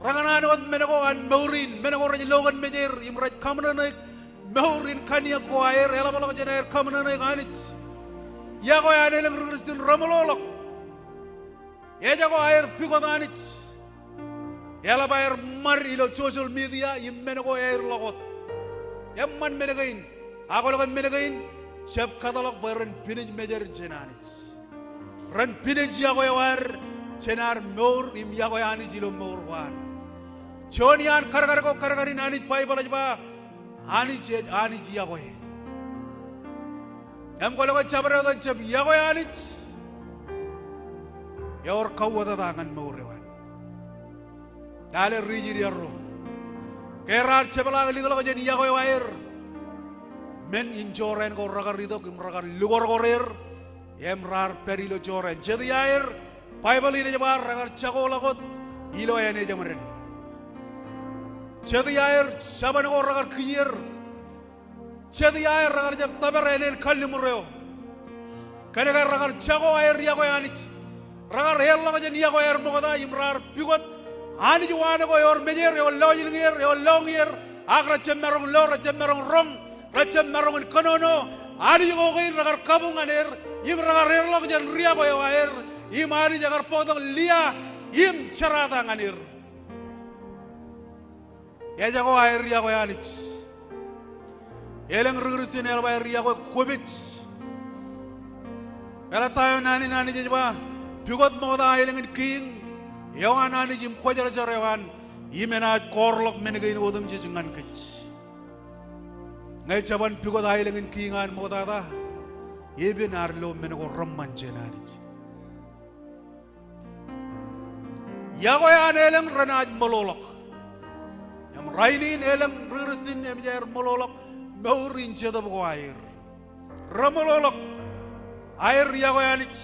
ranganan ot men ko an meurin men ko raj logan mejer im raj kamna naik meurin kania ko air ela balok jener kamna naik anich yago ya neleng regrestin ramololok e jago air pigot anich ela bayar mar ilo social media imen ko air logot yamman menegain agolok menegain sep katalog beren pinij mejer jenanich ran pinij yago ya war cenar meur im yago ya anich ilo meur war chonian kargar ko kargarin anich pai balajba anich yago ya em golok cabra dan cab yago ya anich yor kawada dangan meur wan dale rijiri arro kerar cebala ligolo jen yago ya air men injoren ko ragar ridok im ragar lugor gorer em rar perilo joren jadi air Bible ini jabar ragar cago lagot ilo ene jamaren jadi air saban ko ragar kinyer jadi air ragar jab tabar ene kallimureo kane gar ragar cago air yago anich ragar hella ko jen yago air mogoda imrar pigot ani juwana ko yor mejer yo lawjilnger yo longyer agra cemerong lo cemerong rong cemerong konono ani ko koy ragar kabunganer im ragar hella ko jen riago yo air im ani jagar podong lia im cerada nganir ya jago air yago anich eleng regrestin el bayar yago kobich ela tayo nani jeba pigot moda eleng king yawan ani jim khojar jarewan imena korlok menegain odum jejungan kech ngai caban pigot eleng kingan moda da eben arlo menego romman jenanich yago ya eleng ranaj mololok yam rainin eleng regrestin em jair mololok meurin chedab ko air ramololok air yago anich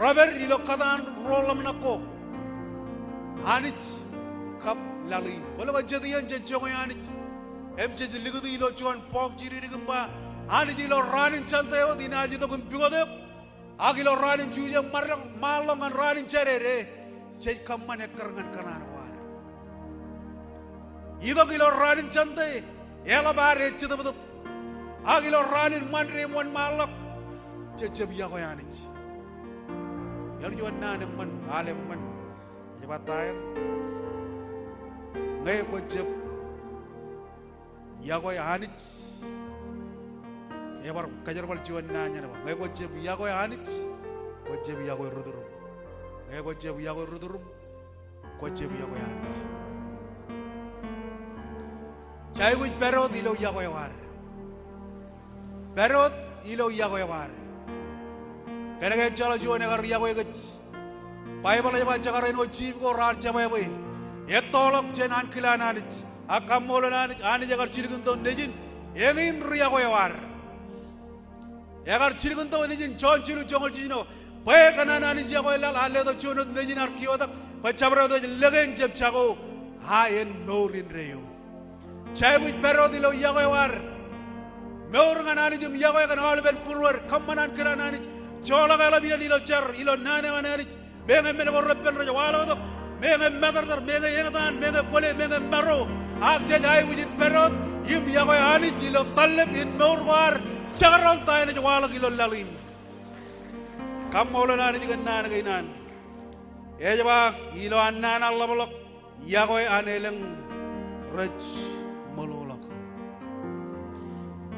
Robert ilo kadan rolam nako anich kap lalin wala ka jadiyan jejong anich em jadi ligudi ilo chuan pok jiri digamba anich ilo ranin santayo dinaji to kum pigodek agilo ranin chuja marlang malongan ranin cerere jej kamman ekkarangan kanan war Ido kilo ranin santai, ela bare cita betul. Agilo ranin manre mon malak, cecep ya kau yang ini. Yang jual nane man, alem man, jabatan. Ngai kau cep, ya kau yang ini. Ya baru kajar bal jual nane nama. Ngai kau cep, ya kau yang ini. Kau cep ya kau rudurum. Ngai kau cep ya kau rudurum. Kau cep ya kau yang ini. Cai kuj perot ilo ya kau yang war. Perot ilo ya kau yang war. Karena kaya cala jual negar ya kau yang kecil. Pai bala jaba cakar eno cip ko rar caba ya boy. Etolok cenan kilan anit. Akam molan anit ani jagar cirikun to nejin. Engin ria kau yang war. Jagar cirikun to nejin con cilu jongol cino. Pai kanan anit ya kau yang lal halle to cionot nejin arkiyo tak. Pai cabra to legen cep cago. Ha en norin reyo. Cai kuj perot ilo ya kau yang war. Meur ngan anit jum ya kau yang kan hal ben purwer. Kamanan kilan anit. Cola kala bian ilo cer ilo nane wan anit. Mengen meneng orang pen raja walau tu, mengen medar mengen yang tan, mengen kole, mengen baru, akce jai wujud perot, im ya kau ani cilo talem in mewar, cakaran tay ni walau kilo lalin. Kamu orang ani juga nana kainan, jawab ilo anan Allah bolak, ya kau aneleng raj melolak.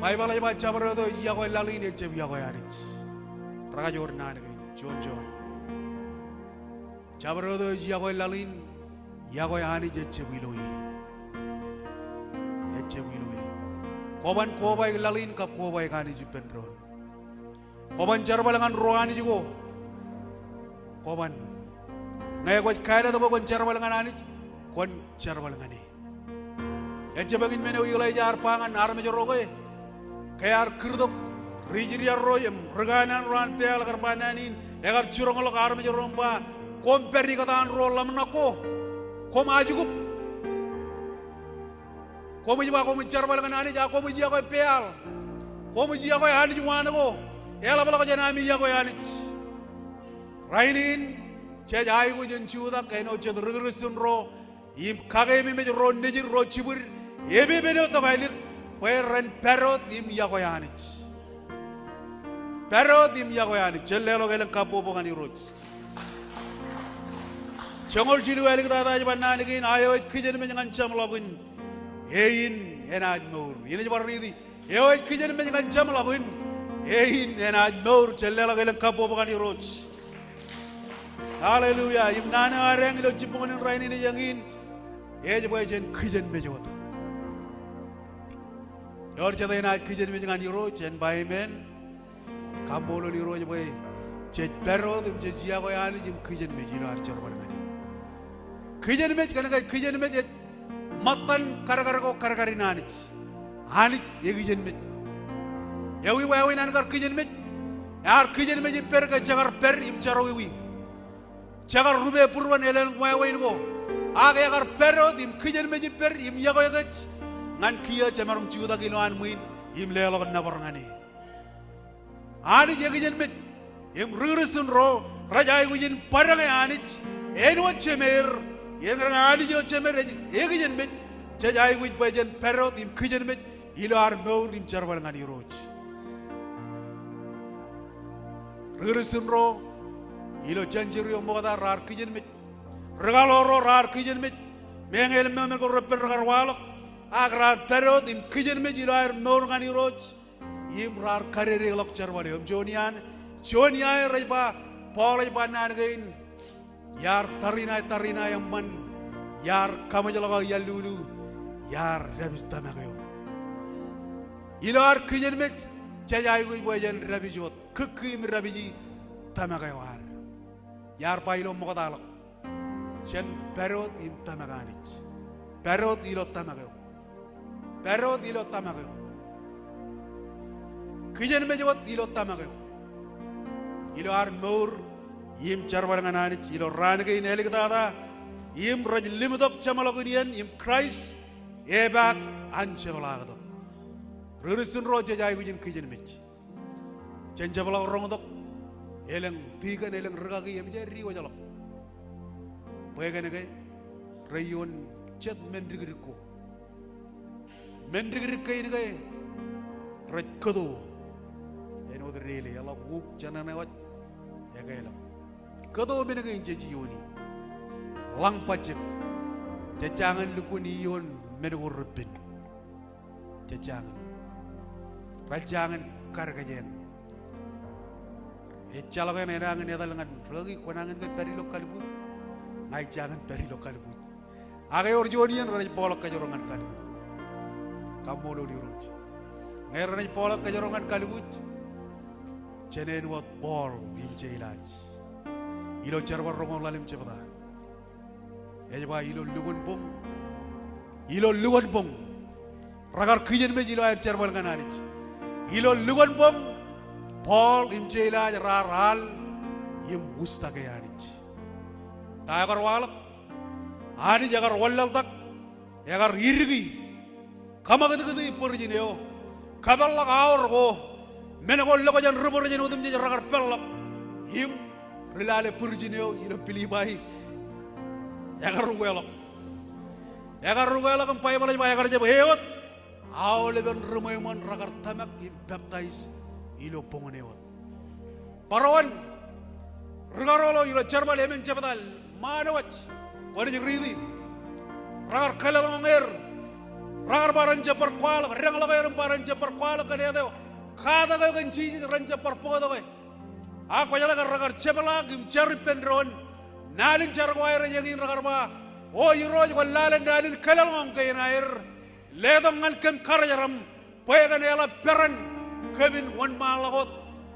Pai balai baca berado ya kau lalin ecem ya kau ani, raja orang nana kain, John. Cabrodo ya kau lalin, ya kau ani jece wiloi. Koban kobai lalin kap kobai kani jupendron. Koban carbalangan rohani juga. Koban. Ngai kau kaya tu koban carbalangan ani, kon carbalangan ni. Ence bagin mene wilai jar pangan arme joroge. Kaya kerdok rijiri arroyem reganan rohan peal karpananin. Egar curang olok arme joromba. Komperi kataan rolam nako, kom ajukup, kom jiwa kom carba dengan ani jah kom jiwa kau peal, kom jiwa kau ani jual nako, ela bala kau janami jiwa kau ani. Rainin, cek jai kau jencu tak kaino cek regerusun ro, im kagai mime ro nejir ro cibur, ebe beno to kailik, peren perot im jiwa kau ani, perot im jiwa kau ani, celelo kailik kapo bukan iroj. Jongol cilu elik tata jaban nani kin ayo kijen menjangan jam lagun hein enaj nur ini jabar ridi ayo kijen menjangan jam lagun hein enaj nur cellela kelen kapo bukan iroj haleluya imnana areng lo cipungan rain ini jangin jabar jen kijen menjot yor cata enaj kijen menjangan iroj en baimen kambolo iroj boy cek perro dim jejia ko yani jim kijen menjilo archer balangani kijen mej kana kijen mej matan kar-kari nanit anit ye kijen mej yawi wawi nan kar kijen mej yar kijen mej per ka jagar per im charawi jagar rube purwan elen wawi ngo aga yagar perot im kijen mej per im yago yagat ngan kiya jamarum ciuta kiloan muin im lelo na barngani anit ye kijen mej im rurusun ro raja yujin parangai anit enwa chemer yang orang ahli jo cemer, egi jen met, cajai wujud bajan perot im kijen met, ilo armeur im carwal ngani roj. Regerusun ro, ilo janjirio moda rar kijen met, regaloro rar kijen met, mengel memel ko reper regarwalok, agrar perot im kijen met, ilo armeur ngani roj, im rar karere lok carwal im jonian rajba, polai banan gain. Yar tarina yang man, yar kamajalaga yalulu, yar rabis tamagayo. Ilar kijen met, cajai gui boyan rabijot, kukim rabiji tamagayo har. Yar pailo mogadalak, chen perot im tamaganich, perot ilo tamagayo, perot ilo tamagayo. Kijen mejot ilo tamagayo, ilo ar meur. Im carwalangan anit ilo range in elik tata im raj limudok camalagunien im Christ ebak ancebalagdok rerusun roja jai gujin kijen mech cenjabalag rongdok eleng tiga eleng regagi em jari wajalok bagane gay rayon chat mendrigiriko mendrigrikai ni kai rajkado eno drele ala guk janana wat ya kai la kado menagai jejiyoni lang pacet jajangan lukuni yon menurupin jajangan rajangan kargajeng ecalakan erangan edalangan ragi konangan ke peri lokal but ngai jangan peri lokal but agai orjonian rai polok kajorongan kalibut kamu lo diruj ngai rai polok kajorongan kalibut cenen wat bol imjelaj ilo jarwar rongol lalim cepeda ejba ilo lugon bom ragar kijen meji lo air jarwal gananich ilo lugon bom Paul imjelaj raral im mustagayanich tagar walak ani jagar wallal tak jagar irgi kamagadi porjineo kaballa gaur go menegol logo jan rubur jan udum jan ragar pelak im rilale porjineo ilo pilih bayi jagar ruwelak pai balai jagar jeb hewat awle ben rumoymon ragar tamak im baptize ilo pongonewat parawan regarolo ilo charbal emen jebadal manawat wani ridi ragar kalalonger ragar baranja perkwal rang lagayer baranja perkwal kadeo kada ga ganji ranja perpodo ga ako jala ragar chebala gim cherry pendron nalin chargwaire yagin ragar ba o yiroj wallale nalin kalalong kaynair ledong ngal kem karajaram poyagan yala peran kevin one malagot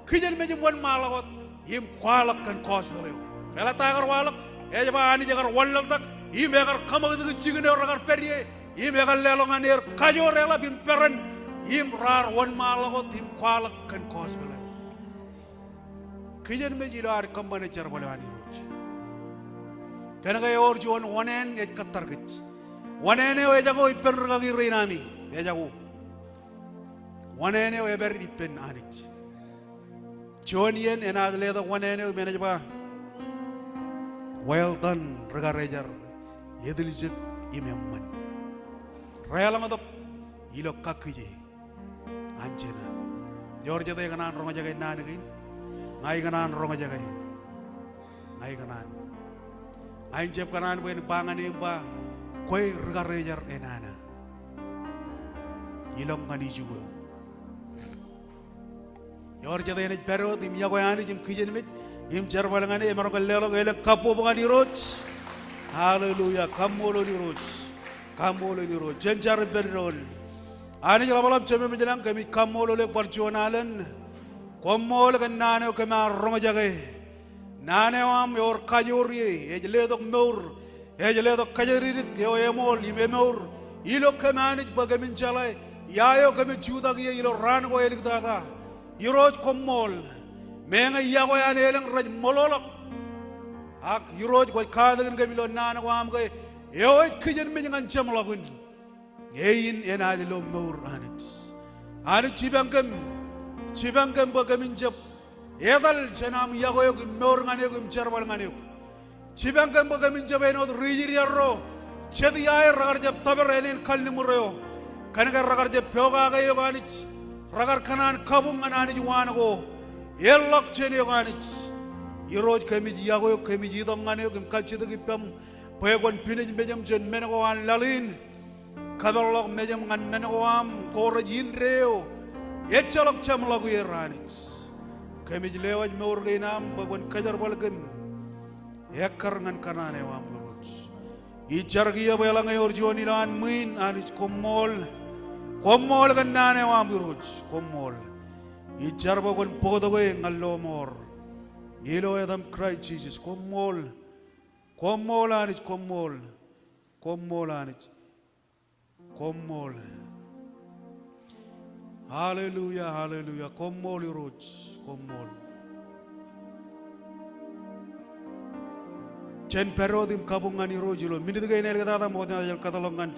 kijen meji one malagot him kwalak kan kosbeleo mela tagar walak ejaba ani jagar wallal tak him jagar kamag du chigene ragar perye him jagar lelongan er kajo rela bim peran him rar one malagot him kwalak kan kosbeleo kijen meji rar kambane charbalani roj kanaga yor jon wonen et katargich wonene o jago ipen ragagi reinami e jago wonene o eber ipen anich jonien enadle da wonene o menajba well done regarejar yedilijek imemman reyalangadok ilo kakije anjena yor jade ganan ronga jagay nanigin ngai ganan ronga jagay ngai ganan ain jeb kanan wen bangane ba koy regarejar enana ilong ngani juga yor jade ne pero dim yagoyani jim kijen mit im jarbalangane emaro gallelo gele kapo bangani roj haleluya kamolo di roj jenjar berol ani jalabalam cheme menjelang kami kamolo le barjonalan komol ganane kama ronga jage nane wam yor kajori ejledok meur ejledok kajaridik yo emol imemeur ilo kemanij bagamin jalay yayo kami judag ye ilo ran go elik data iroj komol menga yago yan eleng raj mololok ak iroj go kadagen kami lo nane wam go yo kijen mengan chamlagun yein enaj lo meur anit chibangkem bagamin jab edal janam yagoyo meur ngane go charbal ngane go chibangkem bagamin jab eno rijiriyarro chedi ay ragar jab taber enen kalni muryo kanaga ragar jab pyoga ga yo ganich ragar kanan kabung anani juwanago yellok chene yo ganich iroj kemi yagoyo kemi jidong ngane go kalchid gipam poegon pinij mejam jen menego an lalin kaberlok mejam ngan menego am kora yinreo echolok chamlagu yeranich kami jelewaj meurginam bagon kajar balgem ekar ngan kanane wam lurus ijar giya belang ayor joni lan min anis komol ganane wam lurus komol ijar bagon podoge ngalomor ilo edam Christ Jesus komol anis komol anis haleluya komol lurus komol chen perodim kabungan irojilo minidga inel gada modna jal katalongan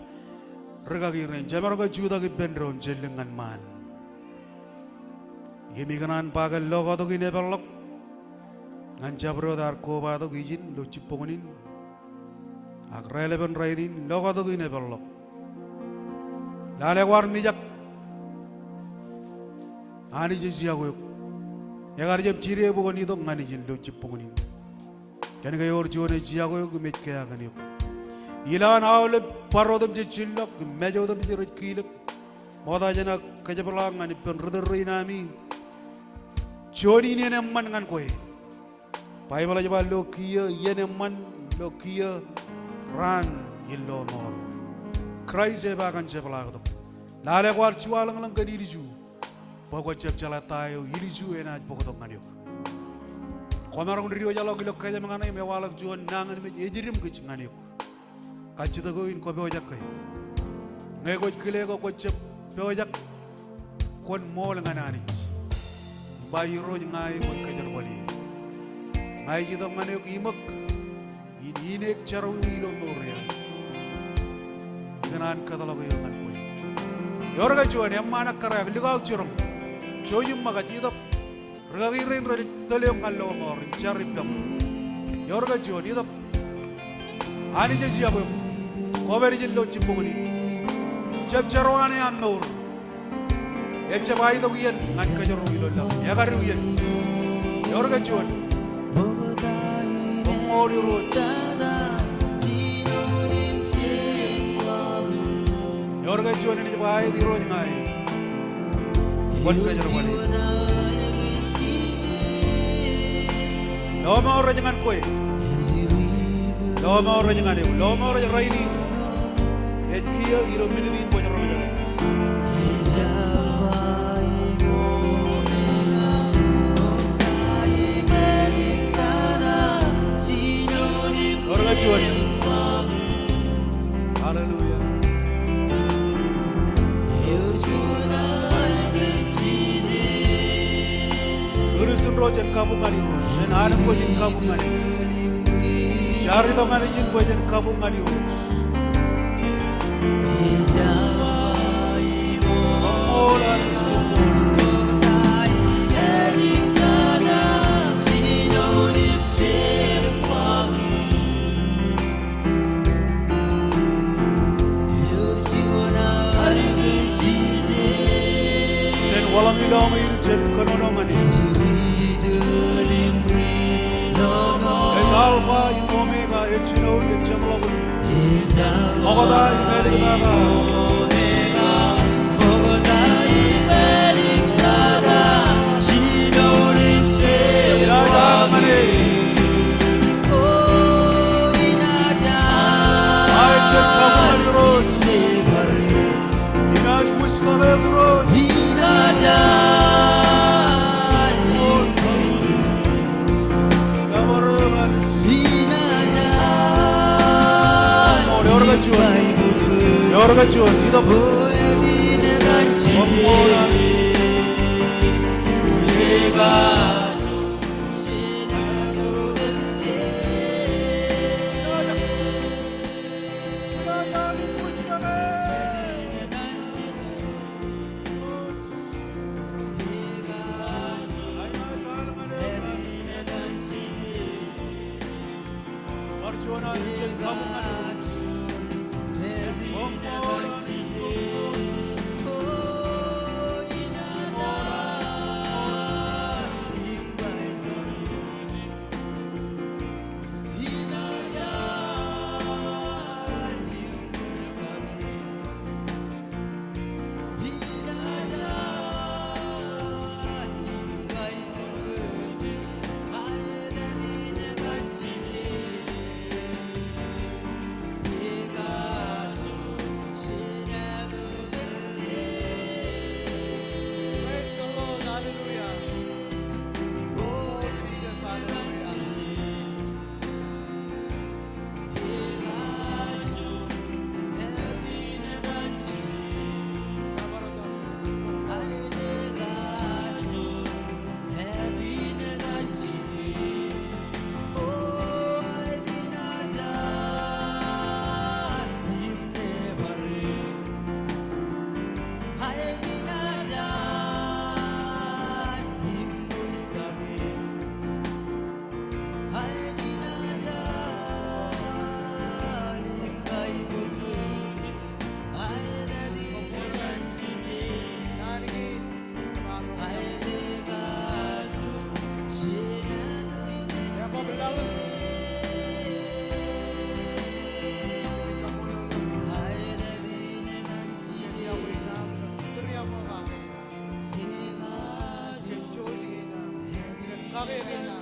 regagi ren jamarga juda gi benron jelengan man yemi ganan pagal logo do gine berlok ngan jabro dar ko ba do gijin do cipongonin ak releben rainin logo do gine berlok lalewar mijak ani jisiyago yagar jeb chire bugon ido ngani jindo chippogonin kan ga yor jone jiyago gumet kaya ganyo ilan awle parodam je chillok mejodam je rikilok moda jana kajabla ngani pen ruderinami joni ne nemman ngan koy Bible aja lo kia yeneman lo kia ran illo mol Christ eba kan jebla ko lale kwar chualang lang kadiri ju bago jeb jala tayo iri ju ena bago to ngani ko komar ko rio jalo gilo kaje mangana me walak ju nangan me ejirim ko ngani ko kachita ko in ko be ojak kay ngai ko kile ko jeb be ojak kon mol nganani bayiro ngai ko kajar wali ngai ji dong ngane ko imak ini nek charo ilo morea ganan kadalago yangan ko yorga chuan yamana kara ligaw churong choyum maga ji dok ragi ren ro tolyo ngallo mor charip dok yorga chuan idok ani je ji abo koberi jillo chippogoni chep charwane am nor eche bai dok yen ngan kajaro ilo la yagar yen yorga chuan Mori road yorga chuan ni bai di road ngai wan ka jarwani lo ma ora jangan koy lo ma ora jangan lo ma ora raini et kia iro minidin ko jarwa jage yorga chuan hallelujah urusun rojan kabungani dan anak ko jin kabungani jari to ngani jin ko jin kabungani ola walang ilang irjen kanonongan es alfa in omega echino de chamlogun mogoda imelikada sinonim se iraja mane inaja aichen kabali roj inaj mustave roj yorga chuan ido boyadine gansi yega marjona injen kabungan Kakirina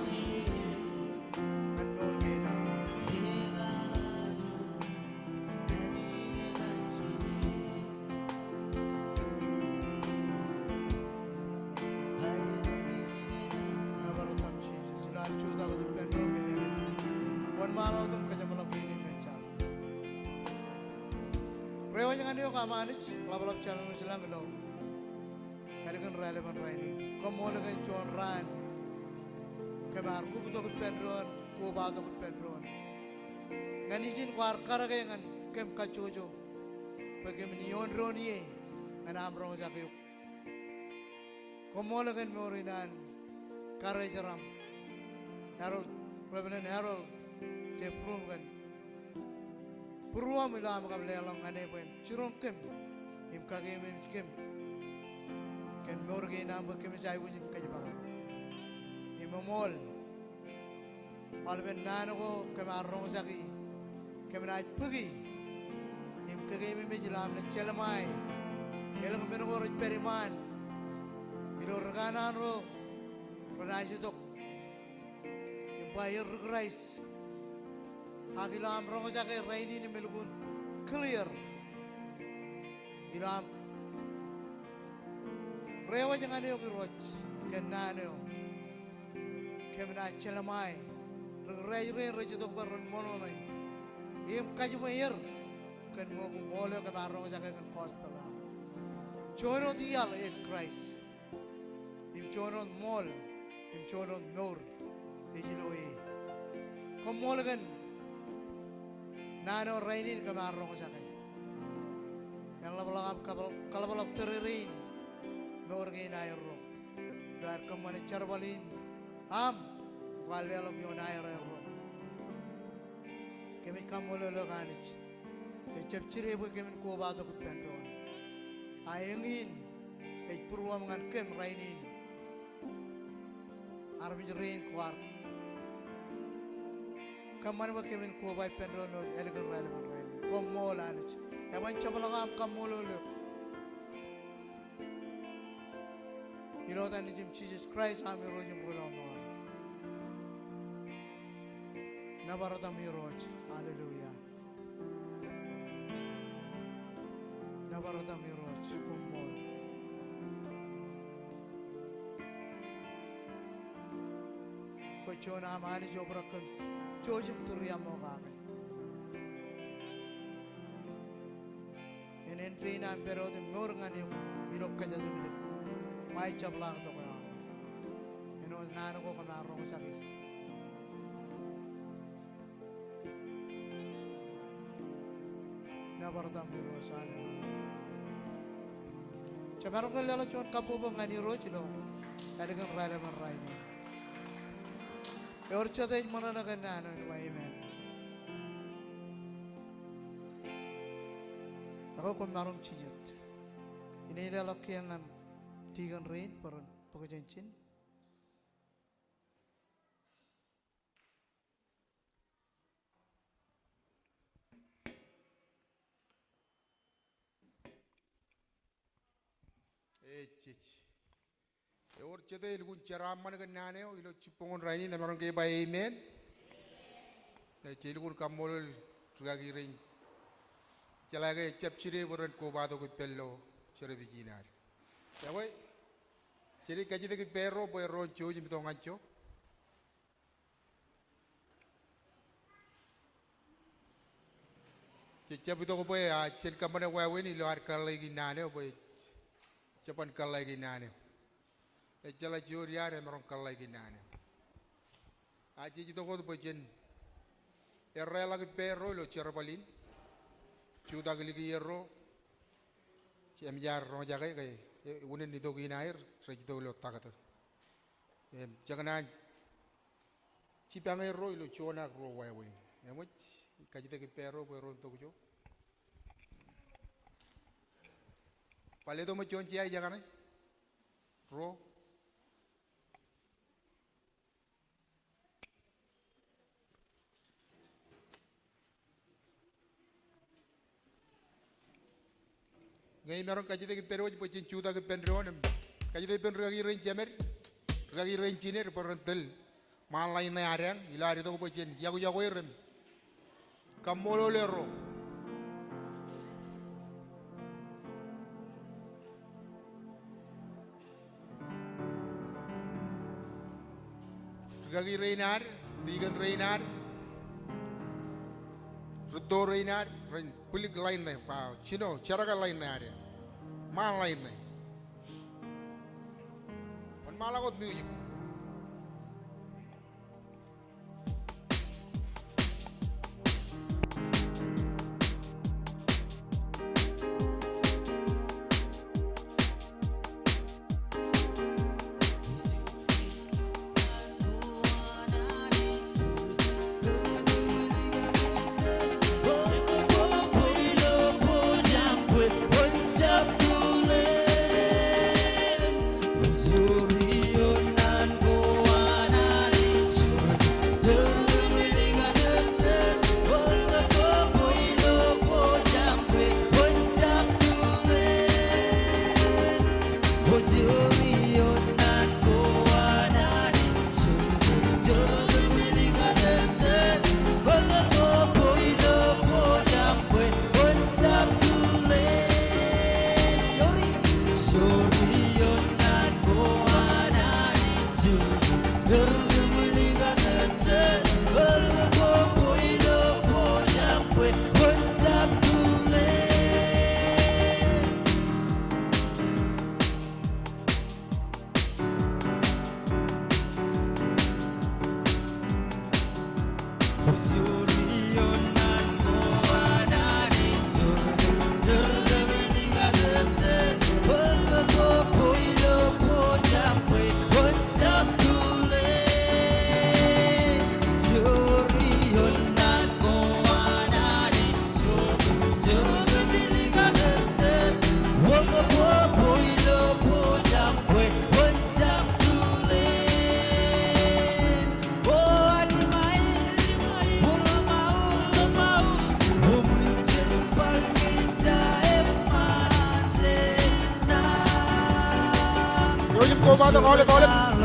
Kanurgina Nabarutam Jesus Ilan chuda ko diplen ro ke wan maraw dum kanya malakini mecha Rewa yang aniyo kamanich labalap channel silang gelaw Kalikan relevant raini komola kan John Ran kemar ku to ku penron ku ba to ku penron nganisin kwar karaga ngan kem kachojo pagem nion ronie anam rong zakyo komola kan morinan karajaram Harold Reverend Harold te prum kan Purwam ilam kablelang ane pen chirong kem im kagem im kem ken morgi na ba kem jai wujim kajbara imamol alben nano ko kem arrong zaki kem na pugi im kagem im jilam na chelamai elang meno ko periman ilo raganan ro panajitok im bayar Christ Agilam rong zaki raini ni melubun clear ilam Rewa jangan yo kiroj kenano kemna chelamai rej tok baron mononai im kajmayer ken mo mole ke barong jaka ken kospela chono dial is Christ im chono mol im chono nor ejiloi komol kan nano rainin ke barong jaka yang labalak kalabalak teririn Norgin ayro dar kamane charbalin am walelo yon ayro kemi kamolo lo ganich e chepchire bo kemi ko ba to pendron ayengin e purwa mangan kem rainin arbijrein kwar kamane bo kemi ko ba pendron no elegan rain komola anich yaban chabalangam kamolo lo You know that in Jesus Christ, I'm a rojim gulamo. Nabarata miroj, hallelujah. Nabarata miroj, kumol. Kochona amani jobrakan, jojim turiya mogake. En entrina amperodim norngani ilokkajadim. Mai cablang to ko eno nano ko kamarong sakit na baratam biro sana camarong ko lalo chon kapo ba ngani ro chilo adagang rala man rai ni or chate mana na kan nano ni amen ako kamarong chijat ini dah lakian Tigan rain peron pekerjaan Or chete ilgun cheraman kan nane o ilo chipongon raini na marong ke ba amen. Ta chilgun kamol tugagi rain. Chalage chepchire boran ko ba do ko pello chere biginar. Ya boy chere kaji de perro boy ron choji mi to ngancho. Cep itu ko boy a chen kamane wa weni lo ar kalagi nane boy Japan kalagi nane. E jala jor yare marong kalagi nane. Aji jito ko boy jen. Erra lagi perro lo cherbalin. Chuda giligi yerro. Cem jar ro jaga kay unen nito ginair rejito lo takata. Jangan cipang erro lo chona ro wa wen. Emot kajite ke perro boy ron to jo. Pale to mo chonchi ay jangan ro ngay meron kajite ke perro boy chin chuda ke penron kajite penro gi ren jamer Ragi rencine perentel malai na arang ilari to pocen yago yago iren kamolo lero Ragi reinar tigan reinar Rudo reinar pulik lain na pa chino charaga lain na arang mal lain na Malagot music. Komando golep golep.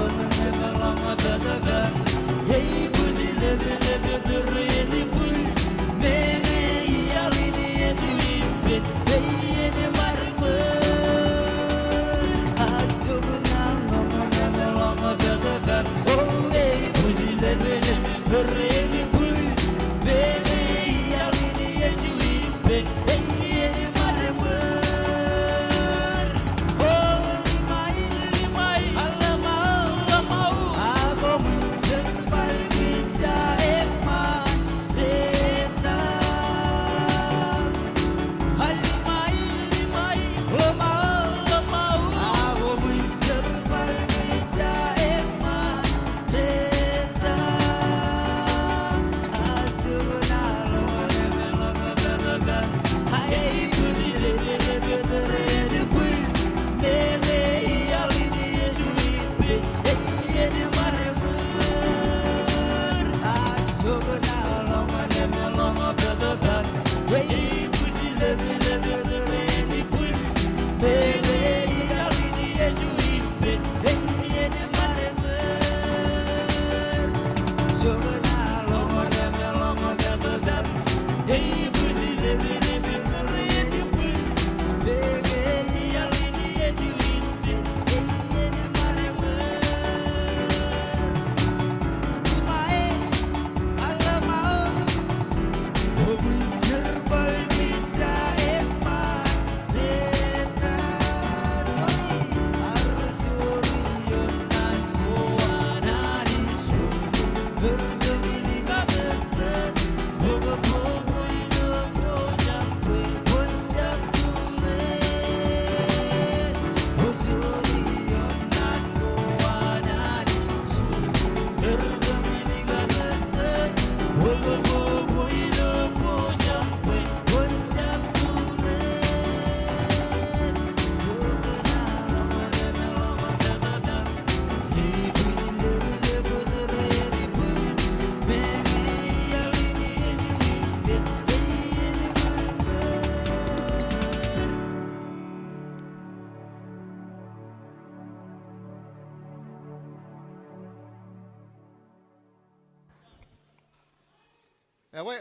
Ewe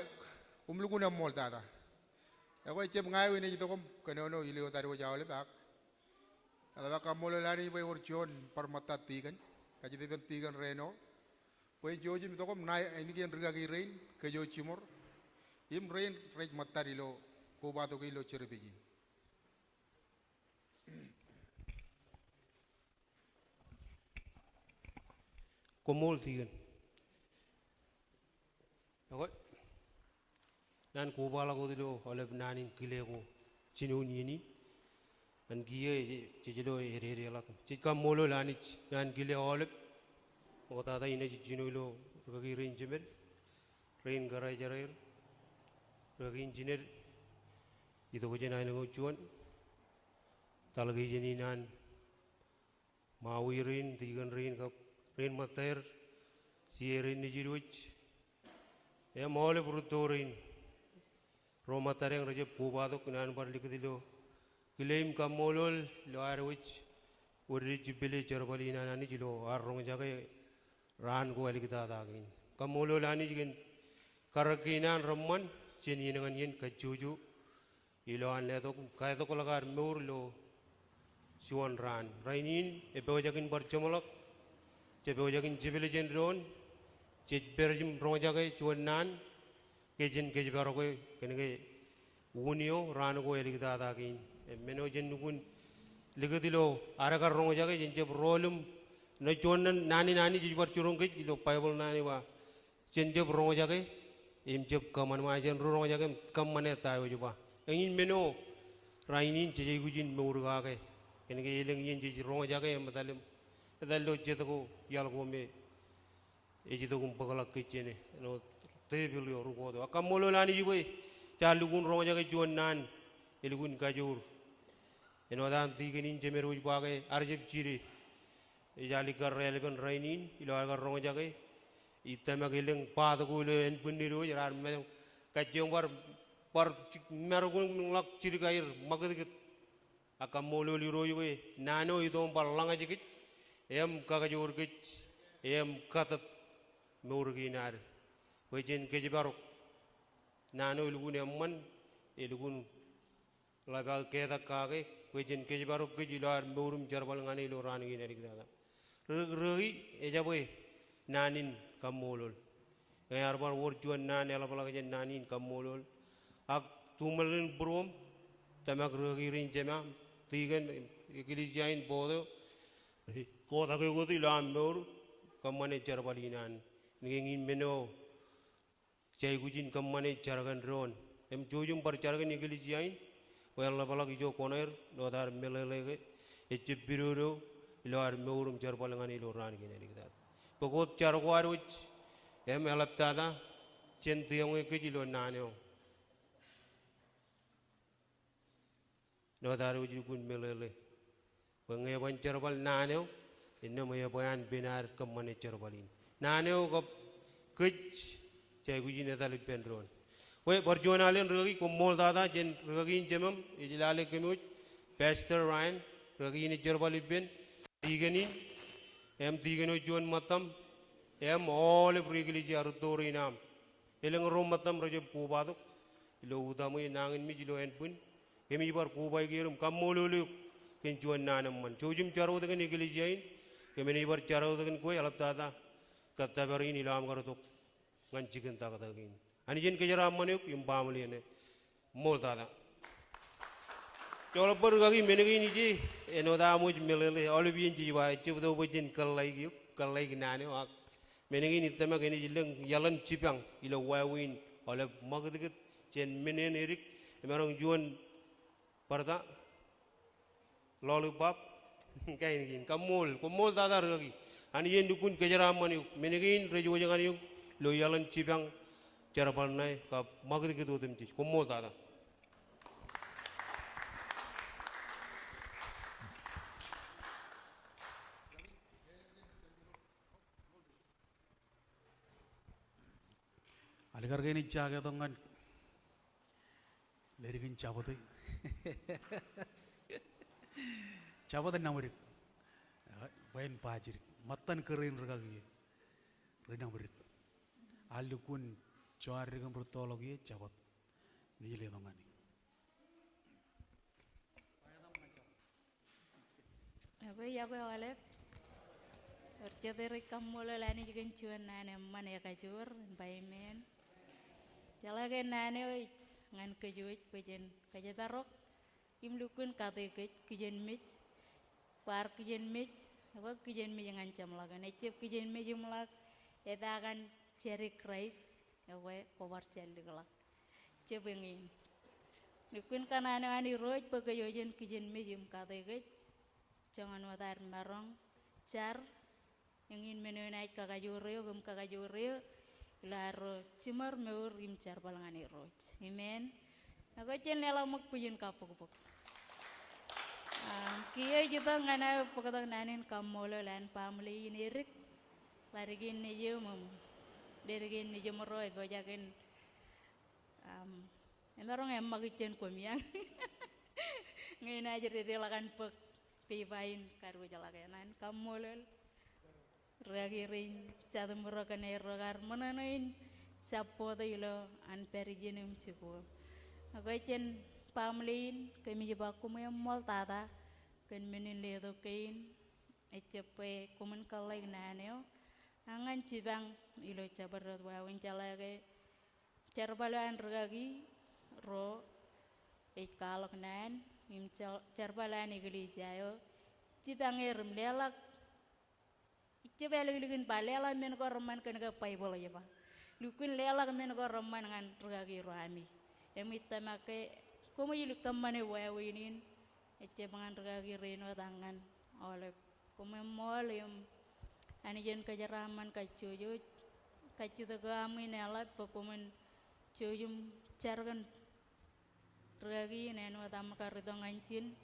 umlugun am mol tata. Ewe cem ngai wini jito kom kenono ilio tadi wajah oleh bak. Kalau kamu molo lari boy urcion permata tigan. Kaji tigan reno. Boy joji jito kom nai ini kian regagi rain ke jo cimor. Im rain rek mata dilo ko bato ke ilo cerbiji. Komol tigan. Ako, nan kubala ko dilo oleh nanin kile ko sinun ini, nan kiye cicilo eri alak. Cikam molo lani nan kile oleh, mo tata ini cicilo kaki rain jemer, rain garai jarir, kaki engineer, itu ko jenai nengo cuan, talagi jeni nan maui rain tigan rain kap. Rain mater, si rain ni jiruj, ya mole berutorin, Roma tareng raja pubado kenan bar likudilo, kilaim kamolol lo arwich, uri jibile cerbali nani jilo arrong jaga ran ko alikita dagin, kamolol ani jigen karakinan ramman, sini dengan yen kajuju, iloan letok kaya to kolagar meur lo, suan ran, rainin ebe jagin bercemalak. Cepat ojakin cipil jendron, cepat jim ronjakai cuanan, kejen barokai kenege unio rano ko elik dada kin, meno jendukun ligatilo arakar ronjakai jenjep rolum, no cuanan nani jibar curung ke jilo paibol nani wa, jenjep ronjakai, imjep kaman majen ronjakai kamane tayo juba, engin meno rainin cejai gujin meurgakai, kenege eleng yen cejai ronjakai embatalem. Dallo jetago yalgo me ejito kum pagalak kecene no tebil yo rugo do akamolo lani jibe chalugun ronja ke juanan elugun kajur eno dan tigenin jemeru bage arjeb chiri ejali kar releben rainin ilo agar ronja ke itama geleng padago le en puniro jar me kajong par merugun lak chiri gair magad akamolo liro jibe nano idom parlanga jikit kakajur kich, katat murginar. Wajen kejibarok, nano ilugun emman, ilugun laga keda kage, wajen kejibarok kejilar murum jarbal ngani loran gini ada kita. Regi ejaboy nanin kamolol. Kaya arbar worjuan nan elapala kajen nanin kamolol. Ak tumalin brom, tamak regi rinjema, tigan ikilijain bodo. Kota ko tu ilam meur kamane charbalinan ngingin meno cai gujin kamane chargan ron em jujum par chargan igili jain wala balak jo koner lodar melele ecche biruro ilar meurum charbalangan iloran gine ligda pokot chargwaruch em elaptada centiong ke jilo naneo lodar ujukun melele pengeban charbal naneo inna maya bayan benar kamane charbalin naneo ko kich cai guji netali pendron we berjonalen regi komol dada jen regi jemam ijlale kemuj pastor Ryan regi ni charbali ben tigenin em tigeno jon matam em all prigili jaru torinam eleng rom matam roje kubaduk ilo utamu nangin mi jilo enpun kemi bar kubai gerum kamolulu kenjuan nanam man jujum charo dengan igili jain kemeni bar charo dengan kue alap tata kata beri ni lam karutuk ngancikan tak kata gini anijen kejaram maniuk impamli ane mol tata kalau pergi menegi ni je enoda amuj melele olivien jiwa cuba tu bujen kalai nane ak menegi ni tema kini jilang jalan cipang ilo wawin oleh magdikit jen menen erik emarong juan parta lollipop kain gini kamol tata lagi anijen dukun kejaram maniuk menegi rejo jangan yuk lo jalan cipang cara pandai kap magdikit tu temcis kamol tata Aligargeni jaga dongan lerigin cabut cabut namurik bayan pajir matan kerin regagi renamurik alukun Cuari kan bertologi jawab nilai dongani. Aku ya aku oleh kerja dari kamu lelani juga cuan nane mana ya kacur payment. Jalan ke nane wait ngan kejuit pejen kerja tarok imlukun kate kejen mich par kejen mich aku kejen mich yang ancam laga necep kejen mich jumlah ya akan cari kreis ya we cover cari kelak cepengin. Nukun kanane ani roj pegayojen kejen mich jum kate kej jangan watar marong car ingin menunai kakajureo gum kakajureo laro cimar meur rim car balangani roj amen aku jen lela mak pujun kapok pok kia kita ngana pokok nanin kamolo lan family ini rik larigin ni jumum derigin ni jumroy bojakin emarong emma kijen komiang ngina jadi lakan pek tibain karu jalakanan kamolel ragirin satu merokan erogar menanain sapo to ilo an perijenum cukup aku jen pamlin kami jebaku mol tata kan menin ledo kain ecepe kumen kalai naneo angan cibang ilo cabarot wawin calage carbalan ragi ro kalok nan im carbalan iglesia yo cibang erum lelak cibelugin balela men ko roman kan ga pai bola ya ba lukun lelak men ko roman ngan ragi rami emita make komo yiluk tamane wawinin ece bangan ragi reno tangan oleh komo mol yum ani jen kajaraman kacuju kacu tegami nela pokomen cujum cargan ragi neno tam karidong ancin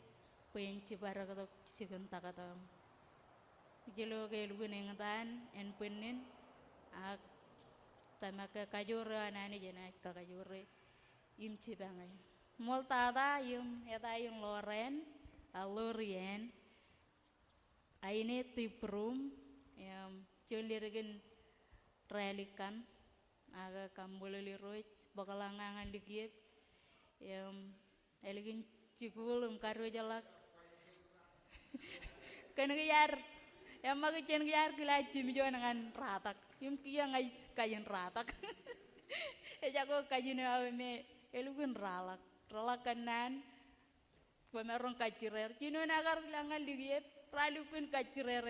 penci bara katok cigen takatam jelo ke lugun engtan en penin ak tamaka kajura nani jena kakajure imci bangai mol tada yum eta yung loren alurien aine tiprum yam jolirgen relikan aga kamboleli roch bakalangangan digiep yam elegin cikulum karu jalak kan yar yang mag jen yar kilaci mi jona ngan ratak yum kia ngai kayen ratak e jago kajine awe me elugun ralak kanan pemerong kacirer cino nagar langan digiep ralukun kacirer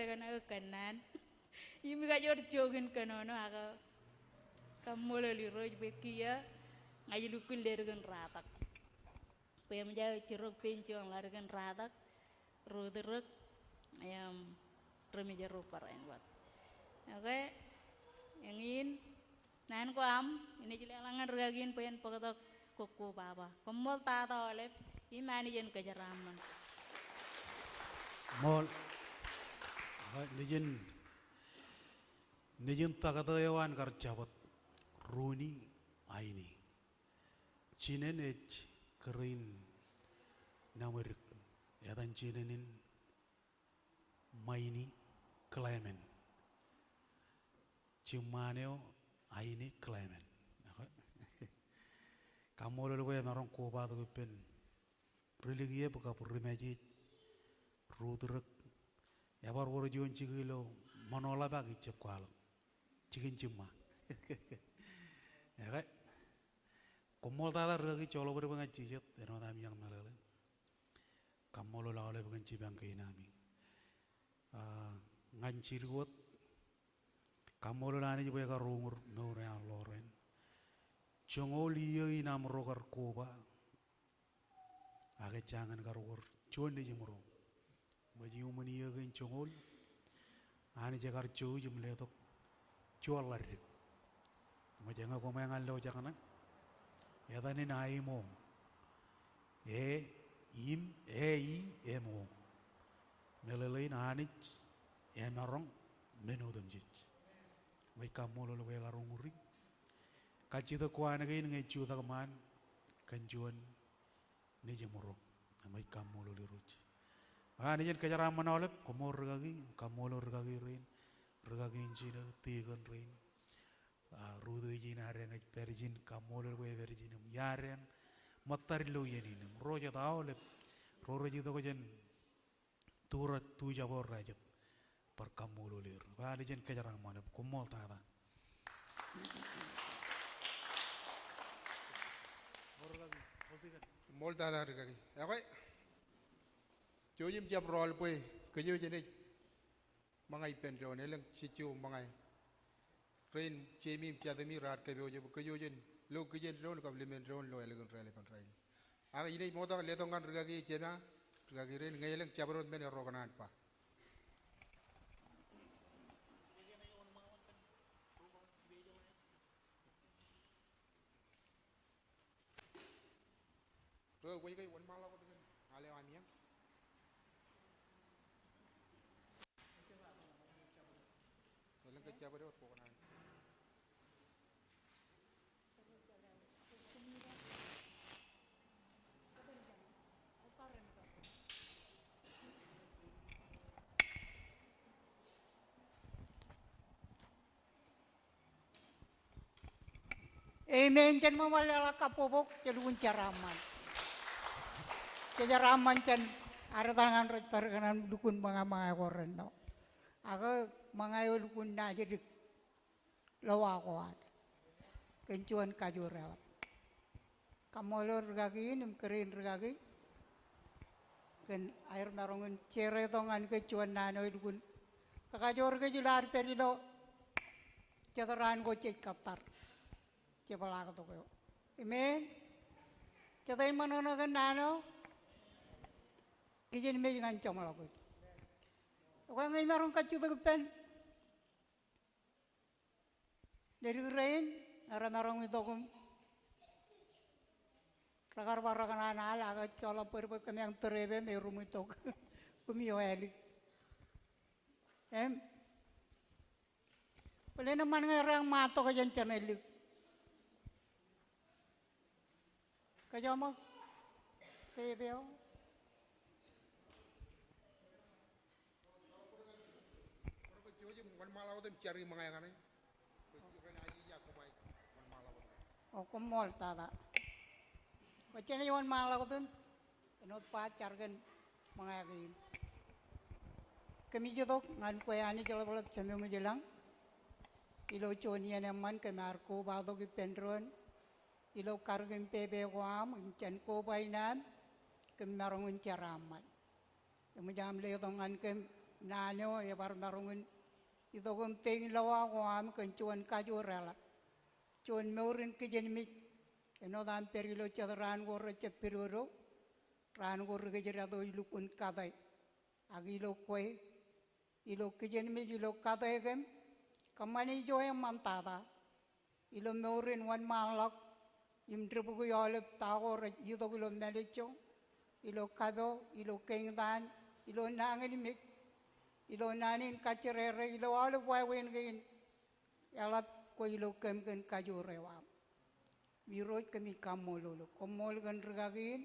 kanan yumi kajor jogin kanono aga kamole liroj bekia ngaji lukun lergen ratak pem jago cirok pencong largen ratak ruderek ayam remi jeruk parain buat oke ingin nan ko am ini jilangan ragin pen pokok kuku baba kemol tata oleh imani jen kejaraman Mol nijin takatayawan karjawat runi aini cinen kerin namerik yatan cinenin maini klemen cimaneo aini klemen kamu lalu ya marong koba tu pen religiye buka purimaji rudrek ya baru jual cigilo manola bagi cep kualo cigin cima ya kan komol tada regi colo beri bangai cijet eno tami yang malale kamu lalu oleh bangai cibang ke inami ngancir got kamu lalu ani juga ka rumur meurang loren congoliyo inam rogar koba age jangan garur chonde jemuro baji umani yagen chongol ani jagar chow jumle to cholarik majanga ko mangal lo jangan yadani naimo im i emo melelai nani emarong menodem jit mai kamolo lo we garunguri kacito kuana kain ngai chuta kaman kanjuan ni jemuro amai kamolo liruch ani jen kajara manolep komor gagi kamolo gagi rain regagi injina tigan rain rudo jin areng ay perjin kamolel we verjinum yareng matarilo yeninum roja daole roroji to jen turat tu jabor rajat par kamololir wali jen kejarang manep kumol tada molta da kaki akoy jojim jab rol poy kejo jene mangai penjo ne lang chichu mangai rain chemi chadami rat ke kejo jen lo kejen ron kam lemen ron lo elegon rele kon rain aga ine moda le tongan regagi chena regagi ren ngai lang chabrot men roganan pa ro koi kai wan mala ko dengan ale amiang lang ke chabrot ko nan Amen. Jan mawala kapobok jalun caraman. Caraman jan ada tangan raj parganan dukun mga koren no. Ako mga dukun na jadi lawa kuat. Kencuan kajurel. Kamolor gagi nim kerin gagi. Ken air marungun cere tongan kecuan nano dukun. Kakajor kejular perido. Cataran ko cek kaptar. Cepala ko to. Amen. Catay mananagan nano. Kijin me jangan comal ako. Ako ngay marong kacu to pen. Dari rain, ara marong ito kung rakar barakan ala aga cola perbe kami yang terebe me rumu ito kumiyo eli. Pala naman nga rang mato ka dyan chaneli. Kaya mo, kaya beo. jojim wan mala ko dem cari mga yang anay O kumol tada. Baca ni wan malah ko dun. Enot pacar kan mga yakin. Kami jodoh ngan kuayani jala balap cami majelang. Ilo choni man kami arko bado ki pendron. Ilo kargem pebe guam chan ko bainan kami marungun caramat. Kami jam le tongan kami nanyo ya bar marungun ito kami ting lawa guam kencuan kajurela. Cuan meurin kejenmik, eno dan perilo cadaran gorre cepiruro, ran gorre kejerado ilukun kadai, agi ilo kue, ilo kejenmik ilo kadai gem, kamani joe mantada, ilo meurin wan malak, imdrebu yolep tagor yudo ilo melicho, ilo kado, ilo kengdan, ilo nangenimik, ilo nanin kacerere, ilo alep wawen gin, yalap ko ilo kem kan kaju rewam. Miroj kami kamololo. Komol kan regagin.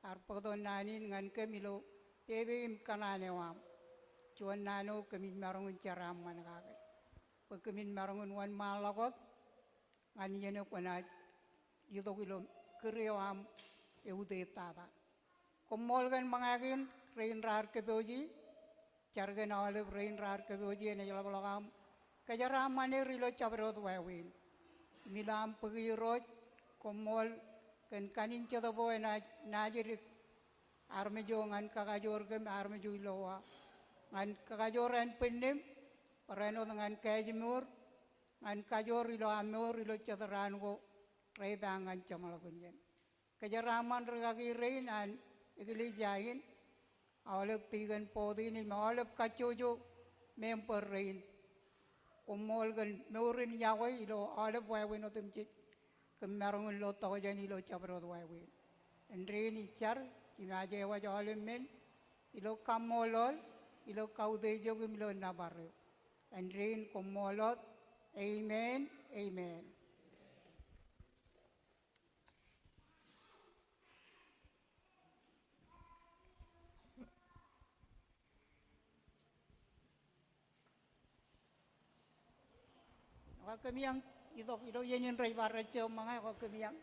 Arpado nanin ngan kem ilo pebe im kananewam. Cuan nano kami marungun caram managagay. Pag kami marungun wan malakot. Ngan yeno kwana ito ilo kerewam eude tata. Komol kan mangagin rein rar keboji. Cargan awalep rein rar keboji ene jalabalakam. Kajaram mane rilo cabrot wawin. Milam pagiroj komol kan kanin cadabo na najirik armejo ngan kakajor kem armejo ilowa ngan kakajoran penim pareno ngan kajimur ngan kajor ilo amur ilo cadaran go rebangan camalagunyen. Kajaraman regagi rein an igili jahin awalep tigan podi ni awalep kacojo memper rein. Kumol kan meurin yawai ilo alep wawin otum cik kemarungun lo tojan ilo cabrot wawin. Andre ni car imaje wajah alem men ilo kamolol ilo kaudejo gim ilo nabaru. Andre kumolot amen amen. Kami yang idok yenin rai bar rejo mga ko kemiang